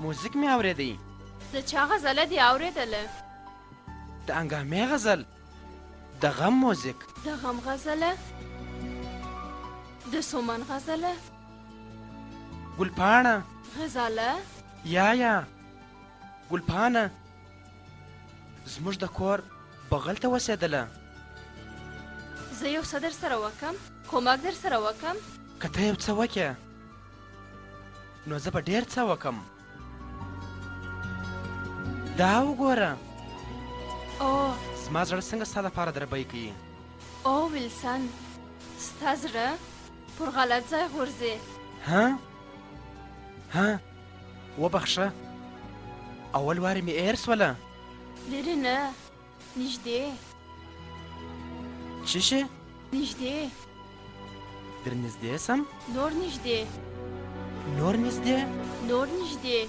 موزیک مې اورېدی د چا غزله دې اورېدله د انګامې غزل د غم موزیک د غم غزله د سومن غزله ګلپاڼه غزله یا ګلپاڼه زموږ د کور بغل ته اوسېدله زه یو څه در سره وکم کومک در سره وکم که ته یو څه وکړې نو زه به ډېر څه وکم دا وګوره زما زړه څنګه ستا لپاره دربی کوي او ویلسن ستا زړه پر غلط ځای غورځي ها وبخښه اول وارې مې ایر سوله لرې نه نږدې څه شي نږدې در نږدې سم نور نږدې نور نږدې نور نږدې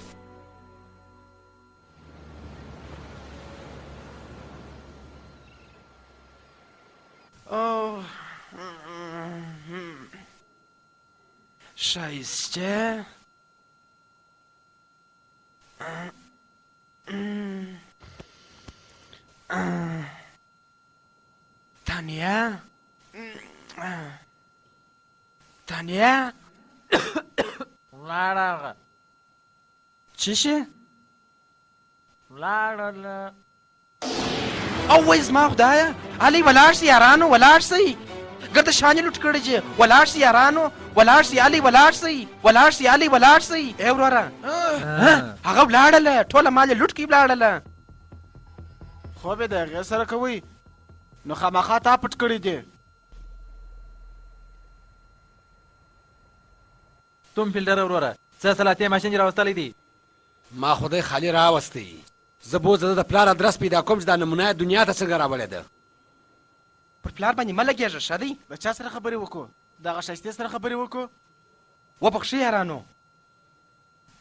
اوه شایسته تانیا تانیا ولاړه هغه څه شي ولاړله او وای زما خدایه علي ولاړ سي یارانو ولاړ سي ګرد شانې لوټ کړی چې ولاړ سي یارانو ولاړ سي علي ولاړ سي ولاړ سي علي ولاړ سي ای وروره هغه ولاړله ټوله مال یې لوټ کړي ولاړله خوب یې د هغې سره کوئ نو خامخا تا پټ کړي دي توم فیلډر وروره څه صلاتې ماشین دې راوستلی دی ما خدای خالي راوستی زه بوز د پلار ادرس پیدا کوم چې دا نمونه دنیا ته څنګه راوړې ده پر پلار باندې مه لګېږه ښه دی د چا سره خبرې وکړو د هغه ښایستې سره خبرې وکړو وبخښئ یارانو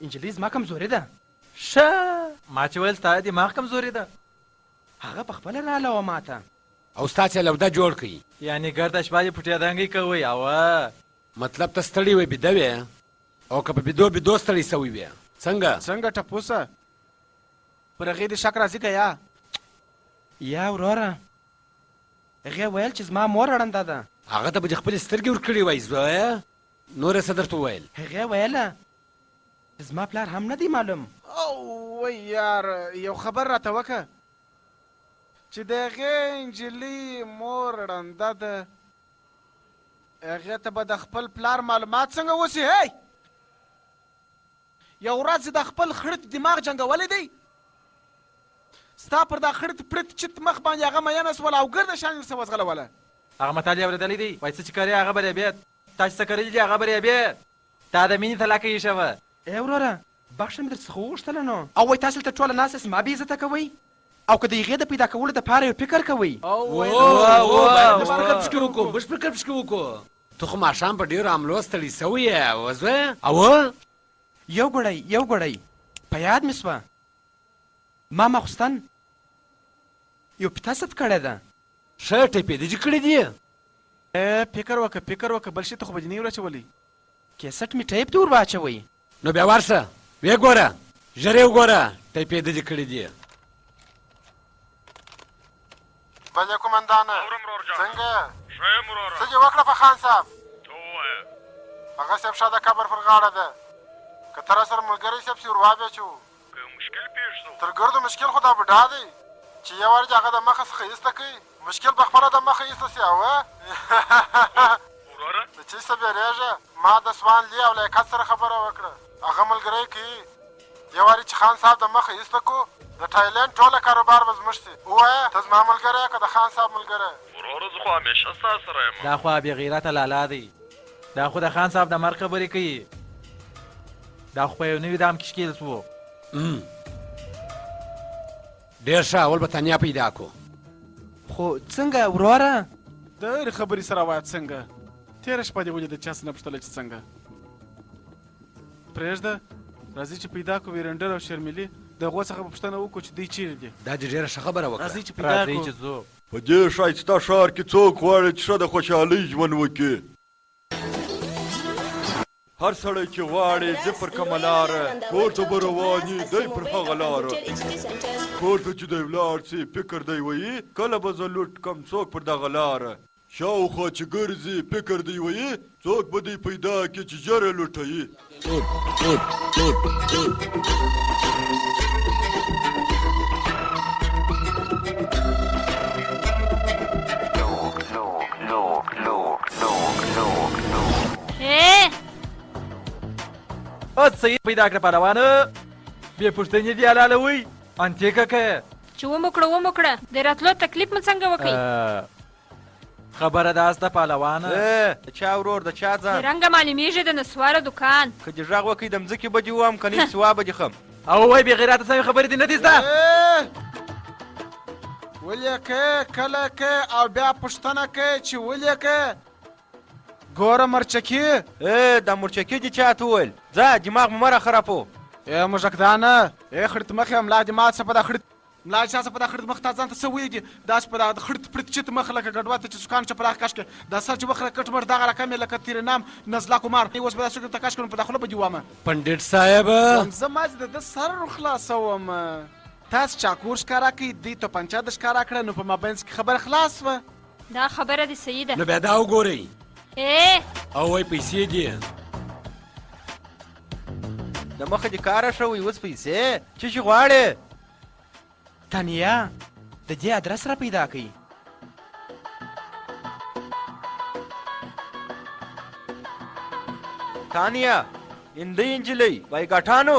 انجلۍ زما کمزوري ده ښه ما چې ویل ستا دماغ کمزوري ده هغه پخپله راله ما ته او ستا چې لوده جوړ کړي یعنې ګرده شپه دې پټېدنګۍ کوئ اوه مطلب ته ستړی وې بیده وې او که په بیدو ستړی سوی وې څنګه ټپوسه پر هغې دې شک راځي که یا وروره هغې ویل چې زما مور ړنده ده هغه ته به دې خپلې سترګې ورکړې وای زویه نور څه درته وویل هغې ویله چې زما پلار هم نه دی معلوم او وای یار یو خبر راته وکړه چې د هغې نجلۍ مور ړنده ده هغې ته به د خپل پلار معلومات څنګه وسي هی یو ورځ د خپل خړت دماغ جنګولی دی ستا پر دا خړت پرت چت مخ باندې هغه میانه سوله او ګرده شان ورسه وځغلوله هغه متال یې اورېدلی دی وایي څه چې کرې هغه به یې بېد تا چې څه کړلي دي هغه به یې بېد تا د مینې طلاقه ایښه وه ای وروره بخښه مې در څخه وغوښتله نو او وایي تاسو دلته ټوله ناست یاست زما بې عزته کوئ او که د هغې د پیدا کولو دپاره یو فکر کوئ بشپړ فکر وکړو ته خو ماښام په ډېرو حملو ستړي سوی یې او زویه او یو ګړی په یاد مې سوه ما ماخوستن یو پیتاسب کړی ده ښه ټیپېدجي کړي دي فکر وکړه بل شي ته خو به دې نه یې ورچولی کیسټ مې ټیپ ته ور واچوئ نو بیا ورشه ویې ګوره ژر یې وګوره ټیپېدجي کړي دي بله قومندانه څنګه څه دې وکړه په خان صاحب هغه صاحب شا د قبر پر غاړه ده که ته را سره ملګری صاحب سي ور وابېچو تر ګردو مشکل خو دا بډا دی چې یو وار چې هغه د مخه څخه ایسته کوي مشکل به خپله د مخه ایسته سي اوه د چی څه بیریږه ما د سوان لی او لیاقت سره خبره وکړه هغه ملګری کوي یو وارې چې خان صاحب د مخه ایسته کو د تایلنډ ټوله کاروبار به زموږ سي ووایه ته زما ملګری یې که د خان صاحب ملګری وروره زه خو همیشه ستا سره یم دا خو بې غیرته لالا دی دا خو د خان صاحب د مرګ خبرې کوي دا خو په یو نوي دام کې ښکېل سو ډېر ښه اول به تانیا پیدا کو خو څنګه وروره د هرې خبرې سره وایه څنګه تېره شپه دې ولې د چا څه نه پوښتله چې څنګه پرېږده راځئ چې پیدا کړو ویرنډر او شرمیلي د هغو څخه به پوښتنه وکړو چې دوی چیرې دي دا دې ډېره ښه خبره وکړه راځئ چې پیدا کړو په دې ښایسته ښار کې څوک غواړي چې ښه د خوشحالۍ ژوند وکړي هر سړی چې غواړي زه پر کومه لاره کور ته به روان یي دی پر هغه لاره کور ته چې دی ولاړ سي فکر دی ویي کله به زه لوټ کم څوک پر دغه لاره شاوخوا چې ګرځي فکر دی ویي څوک به دی پیدا کړي چې ژر یې لوټوي صحیح پیدا کړه پهلوانه بې پوښتنې دې حلالوئ انتیکه که چې وموکړه د راتلو تکلیف مو څنګه وکړي خبره داست ده پهلوانه د چا ورور د چا د ځان رنګه معلومیږي د نسواره دکان که دې غږ وکړي د مځکې به دې ووهم که نه سوا به دې خم او وای بې غیرته سمې خبرې دې نه دي زده ولې کې کله کې او بیا پوښتنه کې چې ولې کې ګوره مرچکي دا مرچکي دي چا ته وویل ځه دماغ مو مه راخرابو موږکدانه خړت مخې ملا دې مات څه په دا خړت ملا چې څه په دا خړت مخ ته ځان ته څه ویږي داسې په دا خړت پړت چت مخ لکه ګډوډ ته چې سکان چې په دا کش کې دا سر چې مخ کټ مر دغه رقم لکه تیر نام نزلا کومار اوس به سکه ته کش کوم په داخله به دیوامه پندیت صاحب زما د سر خلاصوم تاسو چاکور ښکارا کوي دې ته پنچا د ښکارا کړه نو په مابینځ کې خبر خلاص و دا خبره دې صحیح ده نو بیا دا وګورئ او وای پیسې دي د مخه دې کاره شوی اوس پیسې څه شي غواړې تانیا د دې ادرس را پیدا کړي تانیا هندۍ نجلۍ وای ګټانو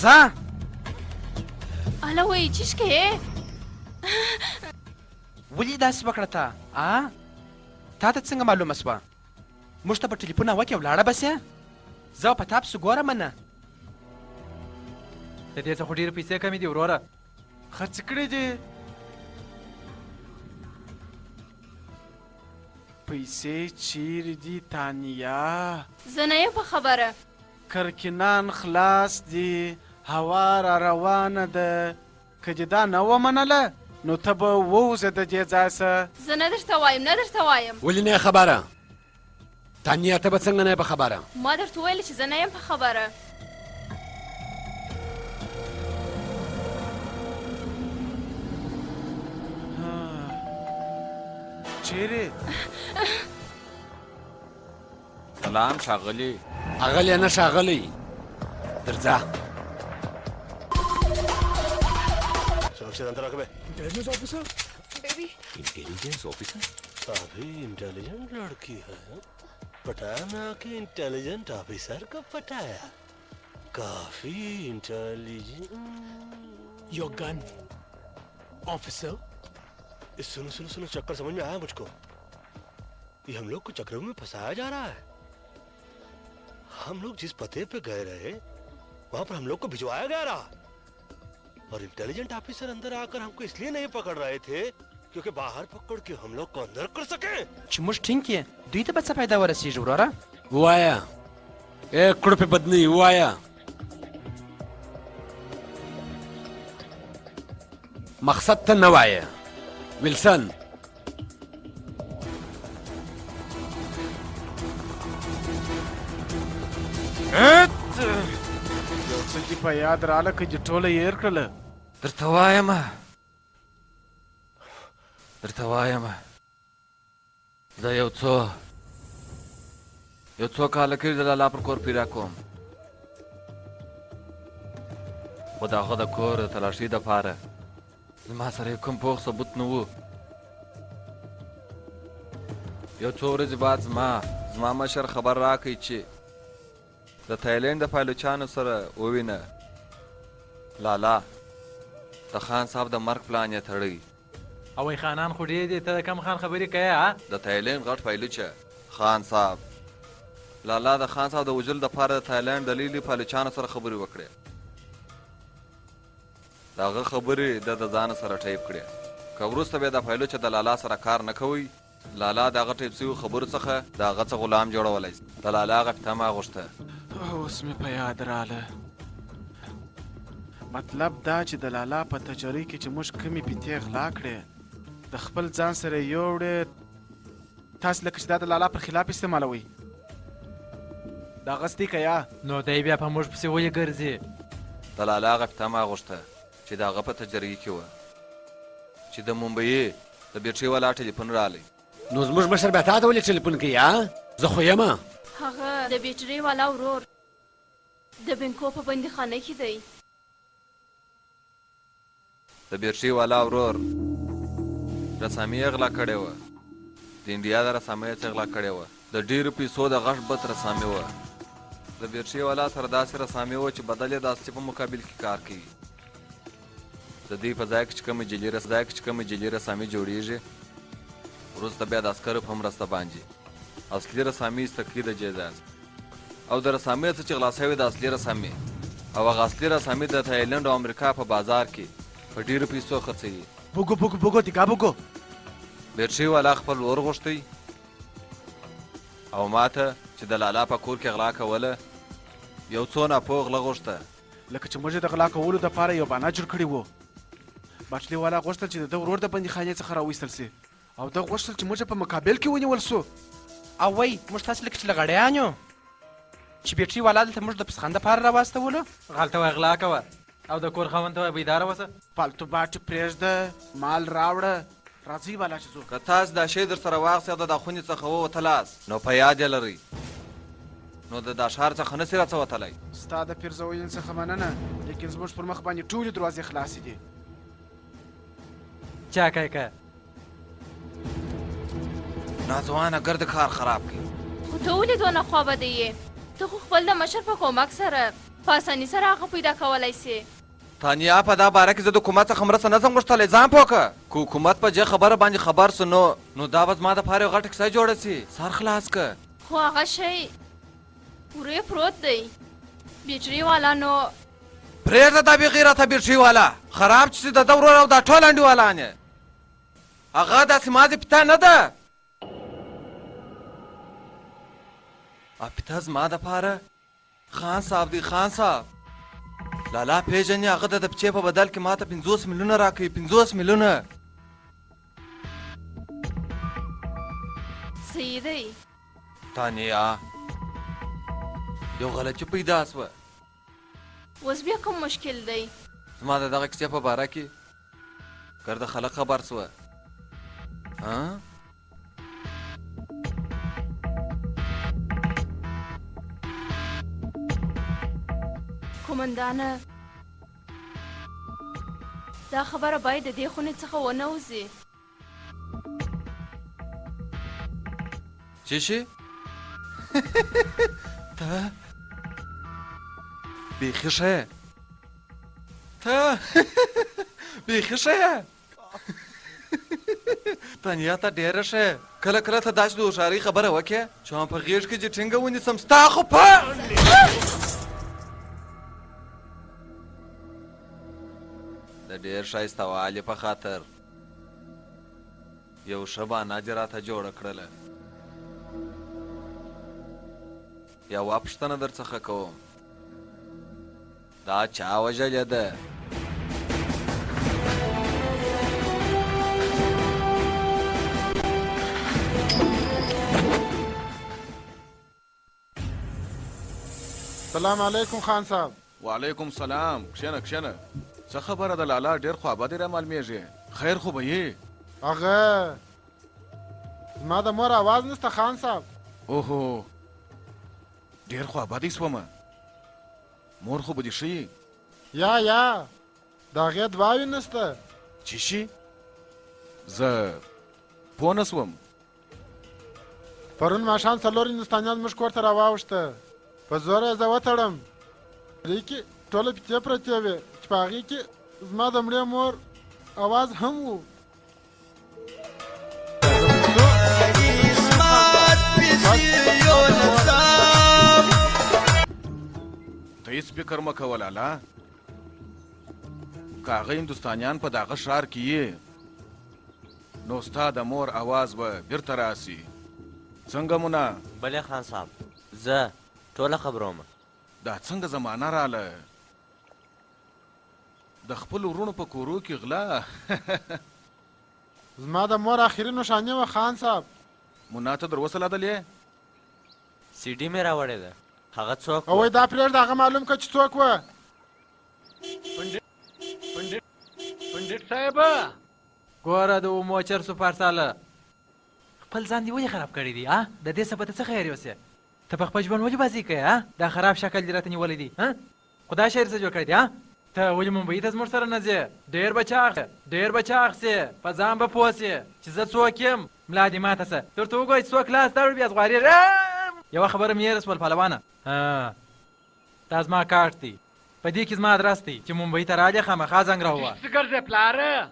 درځه اله وای چشکې ولې داسې وکړه تا ته څنګه معلومه سوه موږ ته به ټلیفون وکړې ولاړه بسې زه په تا پسې ګورم نه د دې څخه ډېرې پیسې کمې دي وروره خرڅ کړې دي پیسې چیرې دي تانیا زه نه یم په خبره کرکنان خلاص دي هوا را روانه ده که دې دا نه ومنله نو ته به ووځه د دې ځای څه زه نه درته وایم ولې نه خبره تانیا ته به څنګه نه په خبره ما درته ویل چې زه نه یم په خبره چیرې سلام ښاغلی اغلی نه ښاغلی درځه intelligence officer baby intelligence officer काफी इंटेलिजेंट लड़की है पटाया मैं आके इंटेलिजेंट ऑफिसर को पटाया काफी इंटेलिजेंट योर गन ऑफिसर सुनो सुनो सुनो चक्कर समझ में आया मुझको ये हम लोग को चक्करों में फंसाया जा रहा है हम लोग जिस पते पे गए रहे वहां पर हम लोग को भिजवाया गया रहा और इंटेलिजेंट ऑफिसर अंदर आकर हमको इसलिए नहीं पकड़ रहे थे क्योंकि बाहर पकड़ के हम लोग को अंदर कर सके چې موږ ټینګ یې دوی ته به څه پیدا ورسېږي وروره وایا کړپې بدنۍ وایا مقصد ته نه وایه ویلسن یو څه دې په یاد راله که دې ټوله هېر کړله درته وایم زه یو څو کاله کېږي د لالا پر کور پیدا کوم خو د هغه د کور د تلاشۍ دپاره زما سره کوم پوخ ثبوت نه و یو څو ورځې بعد زما مشر خبر راکړی چې د تایلنډ د پایلوچانو سره ووینه لالا د خان صاحب د مرګ پلان یې تړی اوی خانان خو ډېر دي ته د کم خان خبرې کوې د تایلنډ غټ پایلوچه خان صاحب لالا د خان صاحب د وژلو دپاره د تایلنډ د لوی پایلوچانو سره خبرې وکړې د هغه خبرې د ځان سره ټایپ کړې که وروسته بیا د پایلوچه د لالا سره کار نه کوي لالا د هغه ټایپ شوي خبرو څخه د هغه څه غلام جوړولی د لالا هغه تمه غوښته اوس مې په یاد راله مطلب دا چې د لالا په تجاري کې چې موږ کمې پیتې غلا کړې د خپل ځان سره یوړې تاسو لکه چې دا د لالا پر خلاف استعمالوئ د هغه ستیکه یا نو دی بیا په موږ پسې ولې ګرځي د لالا هغه تمه غوښته چې د هغه په تجرګي کې وه چې د ممبۍ د بیټرۍ والا ټلیفون رالی نو زموږ مشر بیا تا ته ولې ټلیفون کوي زه خو یم هغه د بیټرۍ والا ورور د بینکو په بندیخانه کې دی. د بیټرۍ والا ورور رسامي یې غلا کړې وه، د انډیا د رسامۍ یې غلا کړې وه، د ډېرو پیسو د غټ بت رسامي وه. د بیټرۍ والا سره داسې رسامي وه چې بدل یې د اصلي په مقابل کې کار کوي. د دوی په ځای کې چې کومې جلي رسامي جوړېږي وروسته بیا د عسکرو په مرسته باندې اصلي رسامي ایسته کوي د جایداد، او د رسامۍ څه چې غلا شوې د اصلي رسامي، او هغه اصلي رسامي د تایلنډ او امریکا په بازار کې په ډېرو پیسو خرڅوي. بوګو دیګا بوګو. بیټرۍ والا خپل ور غوښتی او ماته چې د لالا په کور کې غلا کوله یو څو ناپوه غله غوښته. لکه چې موږ د غلا کولو دپاره یو بهانه جوړ کړې وو. باټلي والا غوښتل چې د ده ورور د بندیخانې څخه راویستل سي، او ده غوښتل چې موږ په مقابل کې ونیول سو. او وای موږ تاسې لکه چې لغړیان یو چې بیټرۍ والا دلته موږ د پسخان دپاره راواستولو. غلطه وای غلا کوه او د کور خاوند ته وای بیداره اوسه. فالتو باټې پرېږده، مال راوړه، راځئ والا چې ځو. که تاسو دا شی در سره واخیستئ او د خونې څخه ووتلاست نو په یاد یې لرئ، نو د دا ښار څخه نسئ راڅه وتلی. ستا د پیرزوینې څخه مننه، لیکن زموږ پر مخ باندې ټولې دروازې خلاصې دي. چا کوي که ناځوانه ګرد کار خراب کړي. خو ته ولې دونه خوابدی یې؟ ته خو خپل د مشر په کومک سره په اساني سره هغه پیدا کولی سې. تانیا په دا باره کې زه د حکومت څخه مرسته نه ځم غوښتلی، ځان پوه که حکومت په دې خبره باندې خبر سو نو دا به زما دپاره یو غټه کیسه جوړه سي. سر خلاص که خو هغه شی ورې پروت دی بیټرۍ والا. نو پرېږده دا بېغیرته راته بیټرۍ والا خراب چې د ده ورور او دا ټول انډیوالان یې هغه داسې مازې پیته نه ده. پیته زما دپاره خان صاحب دی، خان صاحب لالا پېژنې، هغه د پچې په بدل کې ماته 50 میلیونه راکوي. 50 میلیونه صحیح دی. تانیا یو غلطي پیدا سوه. اوس بیا کوم مشکل دی؟ زما د دغه کیسې په باره کې ګرده خلک خبر سوه. کومندانه دا خبره باید د دې خونې څخه ونه وځي. چی شي؟ ته بیخي ښه یې، ته بیخي ښه یې. تانیا ته ډېره ښه یې. کله کله ته داسې د هوښیارۍ خبره وکړې چې ما په غېږ کې چې ټینګه ونیسم ستا خو په د ډېر ښایسته والي په خاطر یو ښه بهانه دې راته جوړه کړله. یوه پوښتنه در څخه کوم، دا چا وژلې ده؟ سلام علیکم خان صاحب. وعلیکم سلام. کښېنه کښېنه. څه خبره ده لالا؟ ډېر خوابدی را معلومېږي. خیر خو به یې؟ هغه زما د مور آواز نسته خان صاحب. اوهو ډېر خوابدی سومه. مور خو به دې ښه یي؟ یا د هغې دواوې نسته. چی شي؟ زه پوه نه سوم. پرون ماښام 4 هندوستانیان زموږ کور ته راواوښته، په زوره یې زه وتړم. پرې کې ټوله پیتې پرتې وې چې په هغې کې زما د مړې مور اواز هم و. ته هېڅ فکر مه کوه لالا، که هغه هندوستانیان په دغه ښار کې یې نو ستا د مور اواز به بیرته راسي. څنګه مونه؟ بلې خان صاحب زه ټوله خبرومه. دا څنګه زمانه راله د خپل ورونو په کورو کې غلا. زما د مور آخري نښانې وه خان صاحب. منا ته در وسلادلې؟ سی ډي مې راوړې ده. هغه څوک او دا پرېږده هغه معلوم که چې څوک وه. پنډت صاحبه ګوره د اومو چرسو پارساله خپل ځان دې ولې خراب کړی دی د دې څه به ته څه خیر اوسې ته په خپل ژوند ولې بازي کوې دا خراب شکل دې راته نیولی دی خدای شعر څه جوړ کړی دی ته ولې ممبۍ ته زموږ سره نه ځې ډېر به چاغ سې په ځان به پوه سې چې زه څوک یم ملا دې ماته سه درته وګورې چې څوک لاس داړو بیا زغوارې یوه خبره مې هېره سول پهلوانه دا زما کارت دی په دې کې زما ادرس دی چې ممبۍ ته رالې خامخا زنګ راووه څه ګرځې پلاره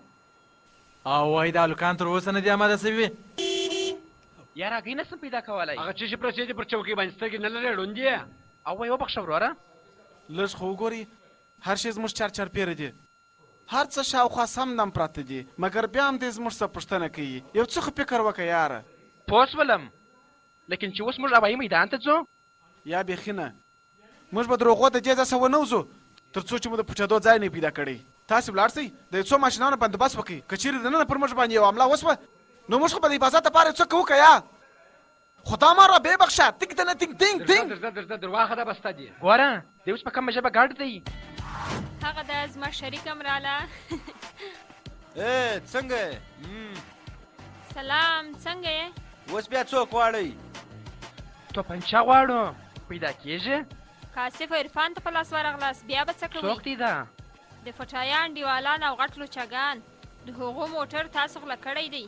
او وایي دا هلکان تر اوسه نه دي اماده سوي یاره هګۍ نسم پیدا کولی هغه چې پرسې دي پر چوکۍ باندې سترګې نه لرې ړوند یې او وایي وبخښه وروره لږ خو وګورئ هر شی زموږ چرچرپیره دي هر څه شاوخوا سم دم پراته دي مګر بیا هم دې زموږ څه پوښتنه کوي یو څه خو فکر وکړه یاره پوه شولم لیکن چې اوس موږ هوایي میدان ته ځو یا بیخي نه موږ به د روغو د دې ځای څه ونه وځو تر څو چې مو د پټېدو ځای نه پیدا کړی تاسې ولاړ سئ د یو څو ماشینانو بندوبست وکړئ که چیرې دننه پر موږ باندې یو حمله وسوه نو موږ خو به د حفاظت دپاره یو څه کوو که یا خدا ما را ببخشه تک ته نه تینګ تینګ تینګ درځه درواغه ده بسته دي ګوره دی اوس په کومه ژبه ګډ دی هغه د زما شریک هم راله څنګه سلام څنګه یې اوس بیا څوک غواړئ توپنچه غواړو پیدا کېږي کاسف عرفان ته په لاس ورغلاست بیا به څه کوئ څوک دی دا د فټایان دیوالان او غټ لوچګان د هغو موټر تاسو غله کړی دی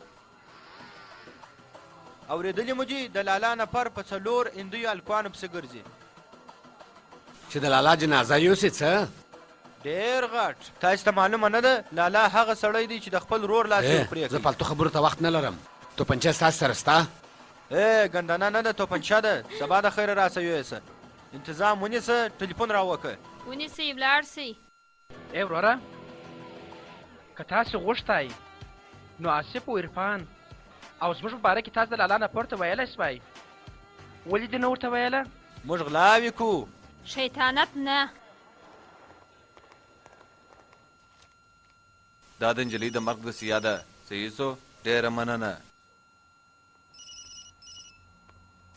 اورېدلې مو چې د لالا نفر په 4 هندیو هلکانو پسې ګرځي چې د لالا جنازه یوسې څه ډېر غټ تاسو ته معلومه نه ده لالا هغه سړی دی چې د خپل رور لاس یې پرې زه فالتو خبرو ته وخت نه لرم توپنچه ستاسو سره شته ګندنه نه ده توپنچه ده سبا د خیره راسه یوسه انتظام ونیسه ټلیفون راوکه ونیسئ ولاړ سئ ای وروره که تاسو غوښتی نو آصف و عرفان او زموږ په باره کې تاسو د لالا نه پورته ویلی سوای ولې دې نه ورته ویله موږ غلاوې کوو شیطانت نه دا د نجلۍ د مرګ وصیه ده صحیح سو ډېره مننه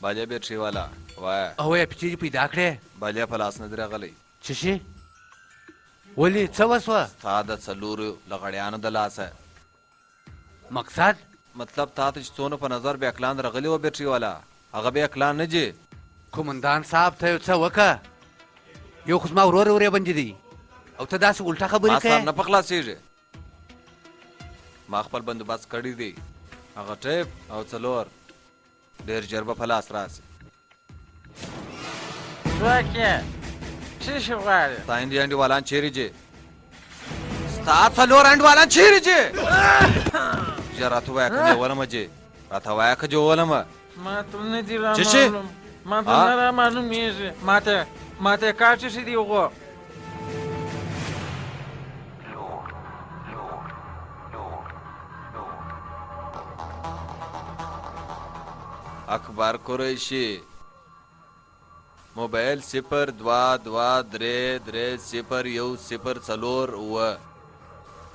بالیا بیټرۍ والا وایه او یې پیچري پیدا کړې بالیا په لاس نه دی راغلی څه شي ولې څه وسوه ستا د 4 لغړیانو د لاسه مقصد مطلب تا ته چې څونه په نظر بیا اکلان راغلی و بیټرۍ والا هغه بیا اکلان نه جي قومندان صاحب ته یو څه وکړه یو خو زما ورور ورې باندې دی او ته داسې الټه خبرې ما کوې سر نه په خلاصېږي ما خپل بندوبست کړی دی هغه ټیپ او 4 ډېر ژر به په لاس راسي څوک یې څه شي غواړې ستا هندي انډیوالان چیرې جې ستا 4 انډیوالان چیرې جې ژر راته وایه که نیولمه جې راته وایه که جوولمه ما ته نه دي څه شي ما ته نه رامعلومېږي ماته کار څه شي دی هغو اکبر قریشی موبایل 0223301004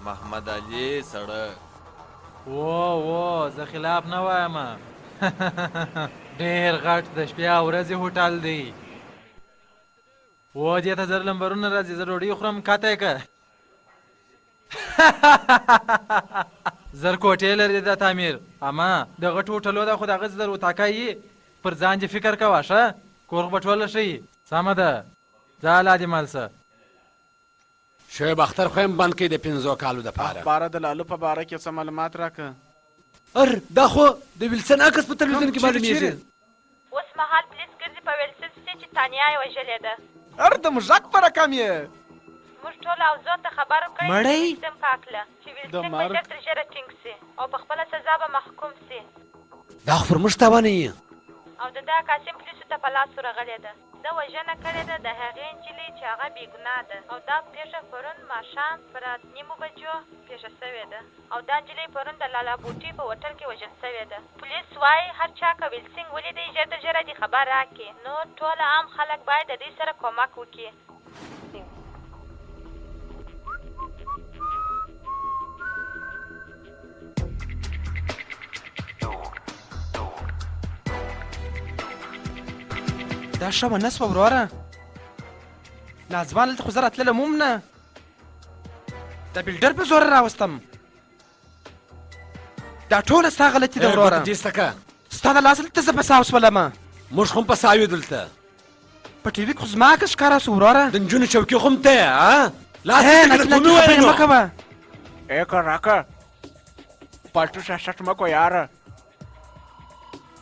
محمد علي سړک و زه خلاف نه وایم ډېر غټ د شپې او ورځې هوټل دی و دې ته زر لمبرونه راځي زه ډوډۍ خورم کاته یې که زر کوټې لري د تعمیر اما د غټ هوټلو ده خو د هغه زر وتاکایي پر ځان دې فکر کوه ښه کور خو به ټوله ښیي سمه ده ځه الله دې مال څه شعیب اختر خو هم بند کړي د 5 کالو دپاره باره د لالو په باره کې څه معلومات راکړه دا خو د ویلسن عکس په تلویزیون کې معلومېږي اوس مهال پولیس ګرځي په ویلسن سټې چې تانیا یې وژلې ده د مژک په رقم یې موږ ټول اوزون ته خبر کړی مړی سیستم پاکله چې ویلسن وژل تر ژره ټینګ سي او په خپله سزا به محکوم سي دا خو پر موږ تاوانه یې او د دا قاسم پولیسو ته په لاس ورغلې ده ده وژنه کړې ده د هغې نجلۍ چې هغه بېګناه ده او دا پېښه پرون ماښام پر 9 بجو پېښه سوې ده او دا نجلۍ پرون د لالا بوټي په هوټل کې وژل سوې ده پولیس وایي هر چا که ویلسنګ ولیدی ژر تر ژره دې خبر راکړي نو ټول عام خلک باید د دې سره کومک وکړي دا شوه نه سوه وروره نازبان هلته خو زه راتللم هم نه د بلډر په زوره راوستم دا ټوله ستا غلطي ده وروره دې سته که ستا د لاسه دلته زه په ساو شولم موږ هم په ساو یو دلته په ټي وي کې خو زما که ښکاره شو وراره د نجونو چوکۍ خو هم ته یې لاس ناکي خبرې مه کوه که راکه پالتو سیاست مه کو یاره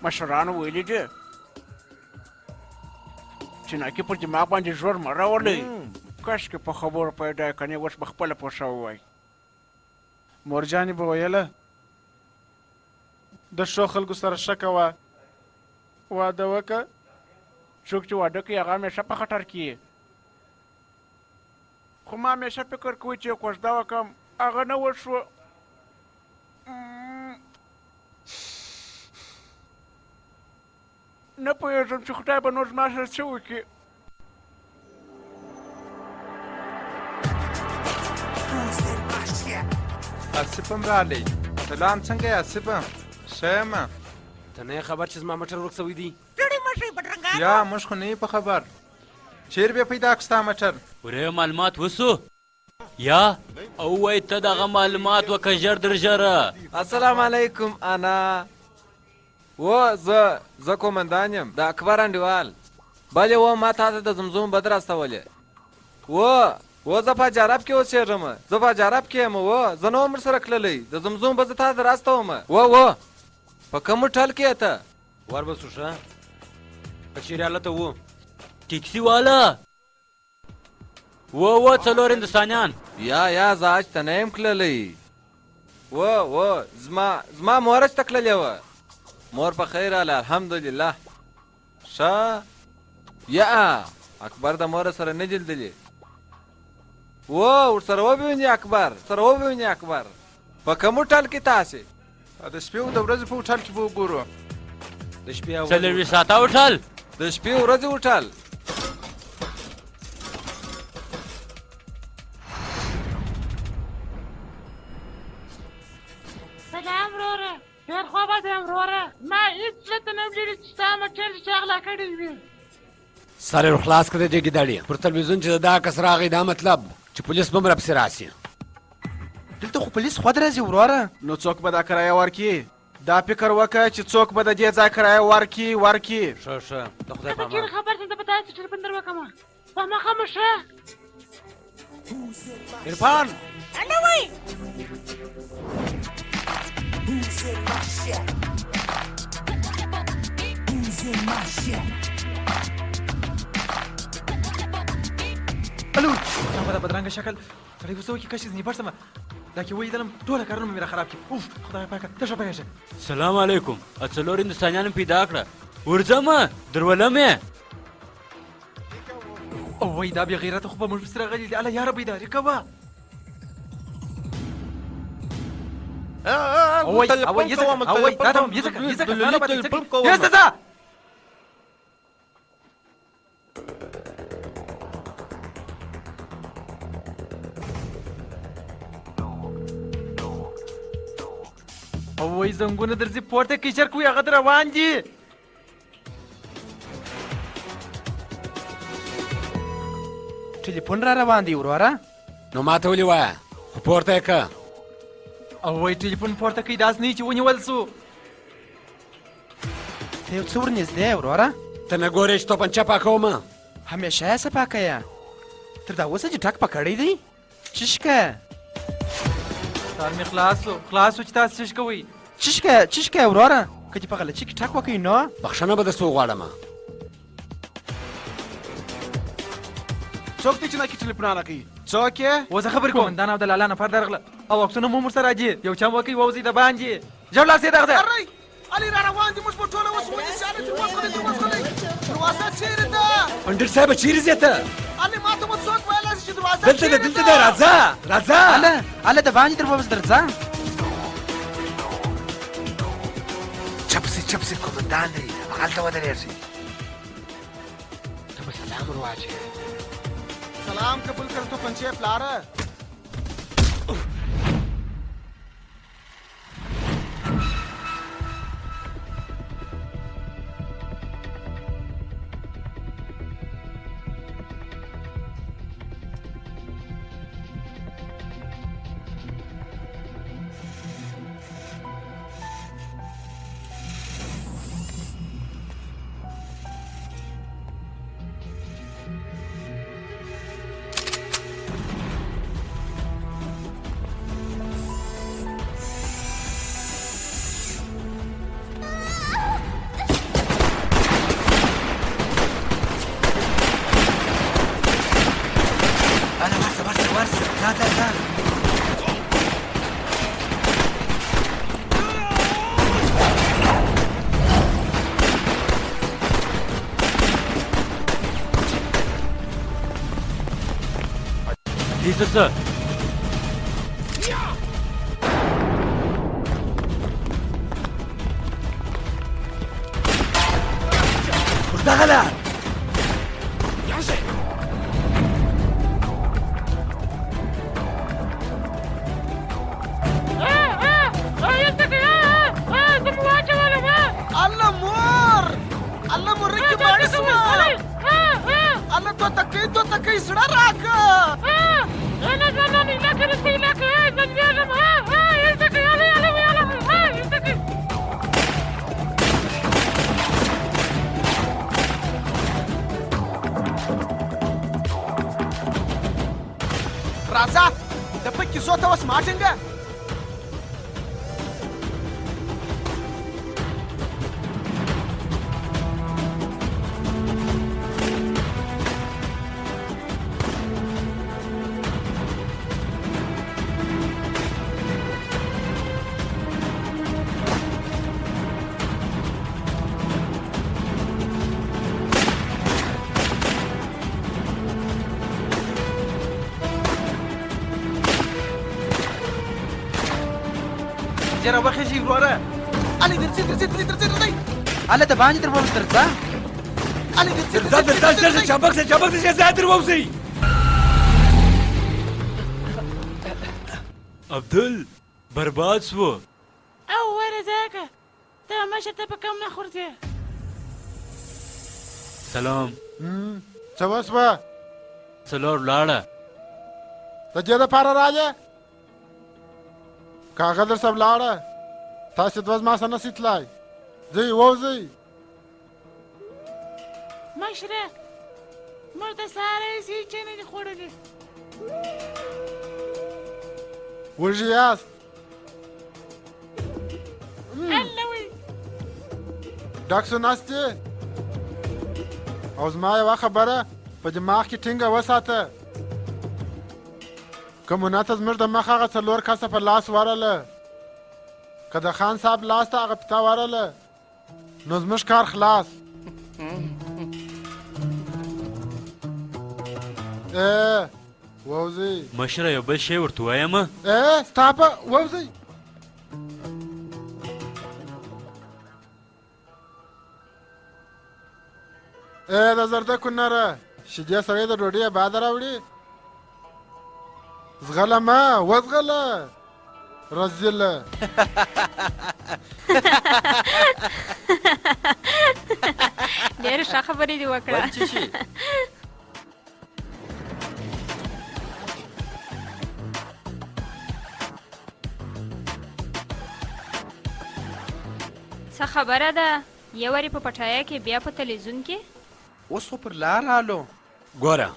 مشرانو ویلي دي چې ناکي پر دماغ باندې زور مه راولئ کاشکې په خبرو پیدا کنې اوس به خپله پوښه ووایي مورجانې به ویله د ښو خلکو سره ښه کوه واده وکړه څوک چې واده کوي هغه همیشه په خطر کې خو ما همیشه فکر کوي چې کوژده وکړم هغه نه وشوه نه پوهېږم چې خدای به نور زما سره څه وکړي آصفم رالی سلام څنګه یې آصفه ښه یم ته نه یې خبر چې زما مټر ورک سوی دی یا موږ خو نه یې په خبر چیرې بیا پیدا کړو ستا مټر ورې معلومات وسو یا او وای ته دغه معلومات وکړه ژر در ژره السلام علیکم انا و زه کومندان یم د اکبر انډیوال بلې و ما تا ته د زمزم بد راستولې و زه په جراب کې اوسېږم زه په جراب کې یم و زه نه وم ورسره تللی د زمزم به زه تا ته راستوم و په کوم ټل کې یې ته ور به سو ښه په چیرې هلته و ټیکسي والا و څلور هندوستانیان یا زه اج ته نه یم تللی و زما مور اج ته تللې وه مور په خیر راله الحمدلله ښه یا اکبر د مور سره نه جلدلې ورسره وبیني اکبر په کوم ټل کې تاسې د شپې او د ورځې په هوټل کې به وګورو د شپې څلوېښت ساعته هوټل د شپې ورځې هوټل سلام وروره ډېر خوابه دی وروره ما هېڅ چېرته نه یم لیدلي چې ستا مټل چې اغلا کړی وي سر یې خلاص کړی دی ګیدړې پر تلویزیون چې دا کس راغی دا مطلب چې پولیس به هم راپسې راسي دلته خو پولیس خود راځي وروره نو څوک به دا کرایه ورکړي دا فکر وکړه چې څوک به د دې ځای کرایه ورکړي ښه د خدای په امان خبر ته به داسې ټلیفون در وکړم په مخه مو ښه عرفان الو وای الو په دا بدرنګه شکل سړی اوس وکړي کشي ځینې پړسمه دا کې ولیدلم ټوله کارونه مې راخراب کړي اوف خدای پاکه ته ښه پوهېږه سلام علیکم څلور هندوستانیان پیدا کړه ورځم درولم یې او وای دا بې غیرته خو به موږ پسې راغلي دي الله یاره بیداري کوه وای زنګونه درځي پورته کې چرک وي هغه روان دي ټلیفون را روان دی وروره نو ماته ولې وایه خو پورته یې که او وای ټلیفون پورته کوي داس نه چې ونیول سو ته یو څه ورنږدې وروره ته نه ګورې چې توپنچه پاکومه همیشه یې څه پاکه یې تر دا اوسه چې ټک پکړی دی چشکه سار مې خلاص و چې تاسو چش کوئ چشکه وروره که دې په غلطي کې ټک وکړئ نو بخښنه به درڅه وغواړم څوک دی چې ناکي ټلیفونونه کوي څوک یې اوس خبرې کوم کومندان او د لالا نفر درغله او عکسونه مو ورسره راځي یو چم وکړئ ووځئ د باندې ژر لاس یې دغه علي را روان دي موږ په ټوله اوس ونیسي هلک وسغلئ دروازه چیرې ده پنډر صاحبه چیرې ځې ته علي ما ته به څوک ویلی چې دروازه دلته ده راځه هله د باندې در به درځه چپسې کومندان دی هلته ودرېږي ته به سلام ور واچوې سلام قبول کړ توپنچې پلاره څه پر دغه لار الله مور الله مورکې باندې سوه الله توتکۍ زړه راکه راځه د پکې کیسو ته اوس ما ټینګه جرا وخیږي وروره علي درځي هله د باندې در ووځ درځه علي درځه چابک شه زیات در ووځي عبدل برباد شو او ورا ذاك تا ماشي ته په کم نه خورځې سلام څه وسوه څلور لاړه د دې دپاره راځې کاغه در سب لاړه تاسې دوه زما سره نسئ تلای ځئ ووځئ مشره موږ د سهاره هېڅ چې نه دي خوړلي وږي یاست الله وي ډاک سو ناست یې او زما یوه خبره په دماغ کې ټینګه وساته که منا ته زموږ د مخ هغه څلور کسه په لاس ورله که د خان صاحب لاس ته هغه پته ورله نو زموږ کار خلاص ووځئ مشره یو بل شی ورته وایم ستا په ووځئ د زردکو نره شیدې سړی د ډوډۍ باده راوړي زغله ما وزغله رزیله ډېرې ښه خبرې دې وکړه څه خبره ده یو وارې په پټایه کې بیا په تلویزیون کې اوس خو پر لار رالو ګوره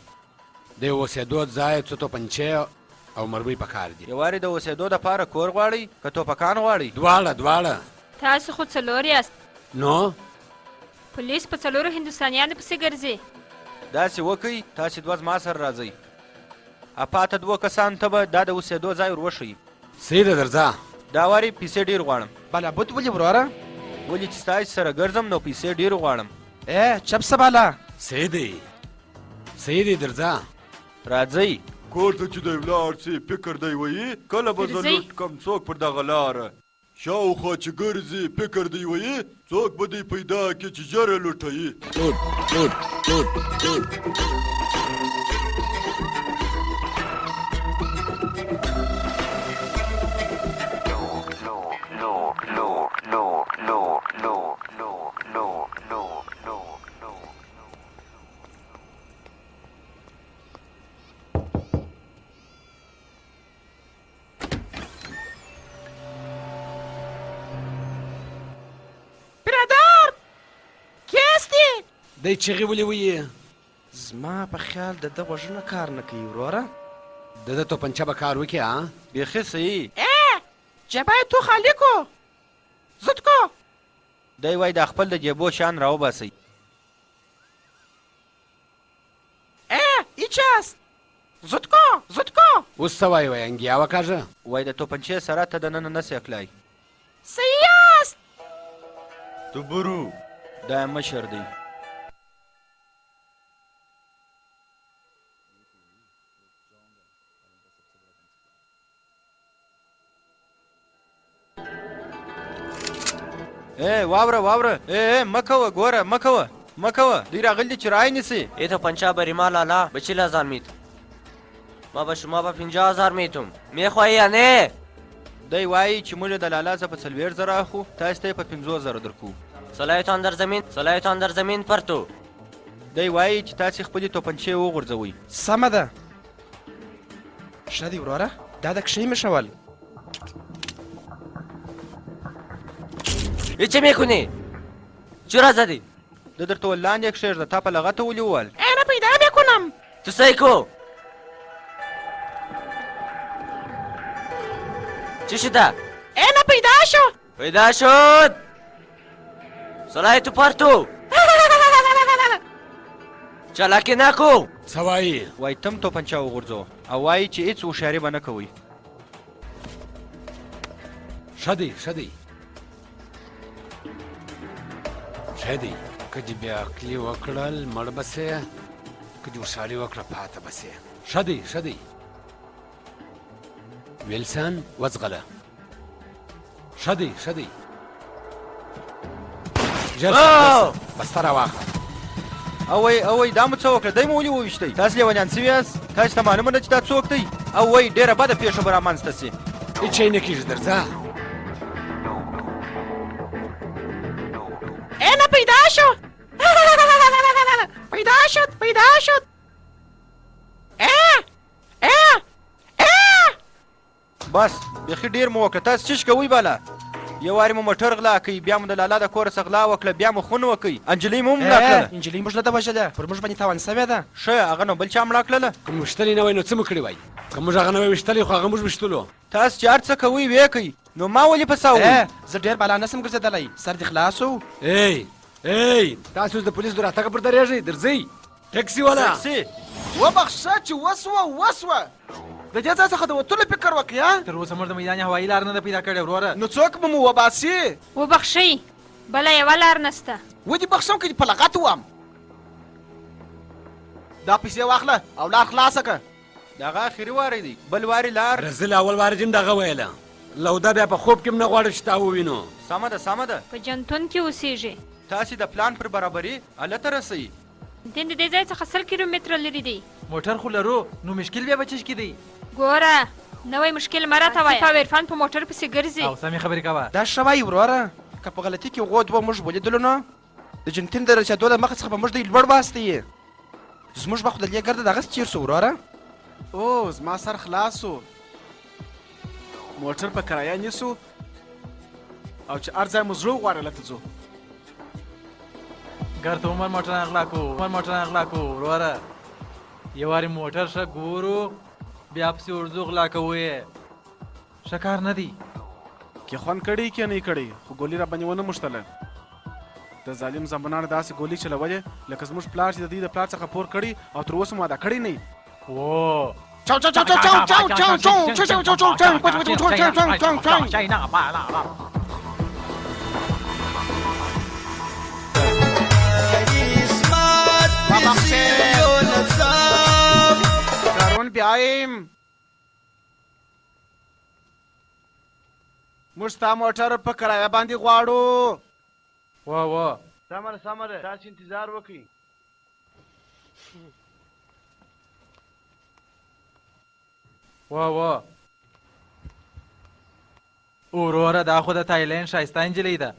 د اوسېدو ځای څو توپنچې او مرمۍ پکار دي یوارې د اوسېدو دپاره کور غواړئ که توپکان غواړئ دواړه تاسو خو څلور یاست نو پولیس په څلورو هندوستانیانو پسې ګرځي داسې وکئ تاسې دوه زما سره راځئ پاته دوه کسانو ته به دا د اوسېدو ځای ور وښیي سیده درځه دا وارې پیسې ډېر غواړم بلابود ولې وروره ولې چې ستاسې سره ګرځم نو پیسې ډېر غواړم چپ څه بالا سیدې درځه راځئ کور ته چې دی ولاړ سي فکر دی وایي کله به زه لوټ کم څوک پر دغه لاره شاوخوا چې ګرځي فکر دی وایي څوک به دی پیدا کړي چې ژر یې لوټوي دی چغې ولې ویې زما په خیال د ده غوږونه کار نه کوي وروره د ده توپنچه به کار وکړي بیخي صحیح جبهه تو خالی کو زد کو دی وایي دا خپل د جیبو شان راوباسئ ایچاست زد کو اوس څه وایي انګیا وکاږه وایي د توپنچې سره ته دننه نسې اکلای صحیح یاست تبرو دا مشر دی واوره مه کوه ګوره مه کوه دوی راغلي چې رای نیسي ای تو پنچا بریما لالا به 40,000 میتم ما به شما به 50,000 میتم میخوایی یا نه دی وایي چې موږ د لالا څخه په 40,000 اخو تاسو ته په 50,000 درکو صلایتان در زمین پرتو دی وایي چې تاسو خپلې توپنچې وغورځوئ سمه ده ښه دی وروره دا د کښې مې شول ای چه میکنی؟ چرا زدی؟ ده درته ول لاندې کښېږده تا په لغته ولې وویل اینه پیدا میکنم تو سایکو چی شده؟ اینه پیدا شد صلایتو پرتو چالاکی نکو څه وایي وایي تم توپنچه وغورځوه او وایي چې هېڅ هوښیاري به نه کوئ ښه دی که دې بیا عقلي وکړل مړ به سې که دې هوښیاري وکړه پاته به سې ښه دی ویلسن وځغله ښه دی ژر بسته راواخله او دا مو څه وکړه دی مو ولې وویشتی تاسو لیونیان سوي یاست تاسو ته معلومه ده چې دا څوک دی او وایي ډېره بده پیښه به رامنځته سي هېڅ شی نه کېږي درځه اینه پیدا شد بس بیخي ډېر مو وکړه تاسو څه کوئ بالا یو وارې مو موټر غلا کوي بیا مو د لالا د کوره څخه غلا وکړه بیا مو خون وکئ انجلۍ مو مړه کړله انجلۍ موږ نه ده وژلې پر موږ باندې تاوان سوې ده ښه هغه نو بل چا مړه کړله که موږ ویشتلې نه وای نو څه مو کړي وای که موږ هغه نه وای ویشتلې خو هغه موږ ویشتلو تاسو چې هر څه کوئ ویې کوئ نو ما ولې فساوئ زه ډېر بالا نسم ګرځېدلی سر دې خلاص و ای تاسو اوس د پولیسو د راتګه پر درېږئ درځئ ټکسي والا وبخښه چې وسوه د دې ځای څخه د وتلو فکر وکړه تر اوسه موږ د میدان هوایي لار نه ده پیدا کړې وروره نو څوک به مو وباسي وبخښئ بله یوه لار نسته ودې بخښم که دې په لغت ووم دا پیسې واخله او لار خلاصه کړه د هغه اخري واری دی بل واري لار رزل اول واري دې دغه ویله لوده بیا په خوب کې هم نه غواړي چې تا ووینو سمه ده په جنتون کې اوسېږي تاسې د پلان پر برابري هلته رسئ دین د دې ځای څخه 100 کیلومتره لرې دی موټر خو لرو نو مشکل بیا به چش کې دی ګوره نوی مشکل مه راته وایه په عرفان په موټر پسې ګرځي او سمې خبرې کوه دا ښه وایي وروره که په غلطي کې غو دوه موږ ولیدلو نو د جنتین د رسېدو له مخه څخه به موږ دوی لوړ باستی یې زموږ به خو د دې ګرده دغسې تېر سو وروره او زما سر خلاص و موټر په کرایه نیسو او چې هر ځای مو زړه وغواړي هلته ځو ګر ته عمر موټر اغلا کو وروره یو وارې موټر ښه ګورو بیا پسې ورځو غلا کوو یې ښه کار نه دی کې خوند کړی کې نه کړی خو ګولي را باندې ونه موښتله د ظالم زمانانو داسې ګولي چلولې لکه زموږ پلار چې د دوی د پلار څخه پور کړي او تر اوسه مو ادا کړی نه کارون بیایم موږ ستا موټر په کرایه باندې غواړو وا سمه ده تاسو انتظار وکړئ وا وروره دا خو د تایلند ښایسته نجلۍ ده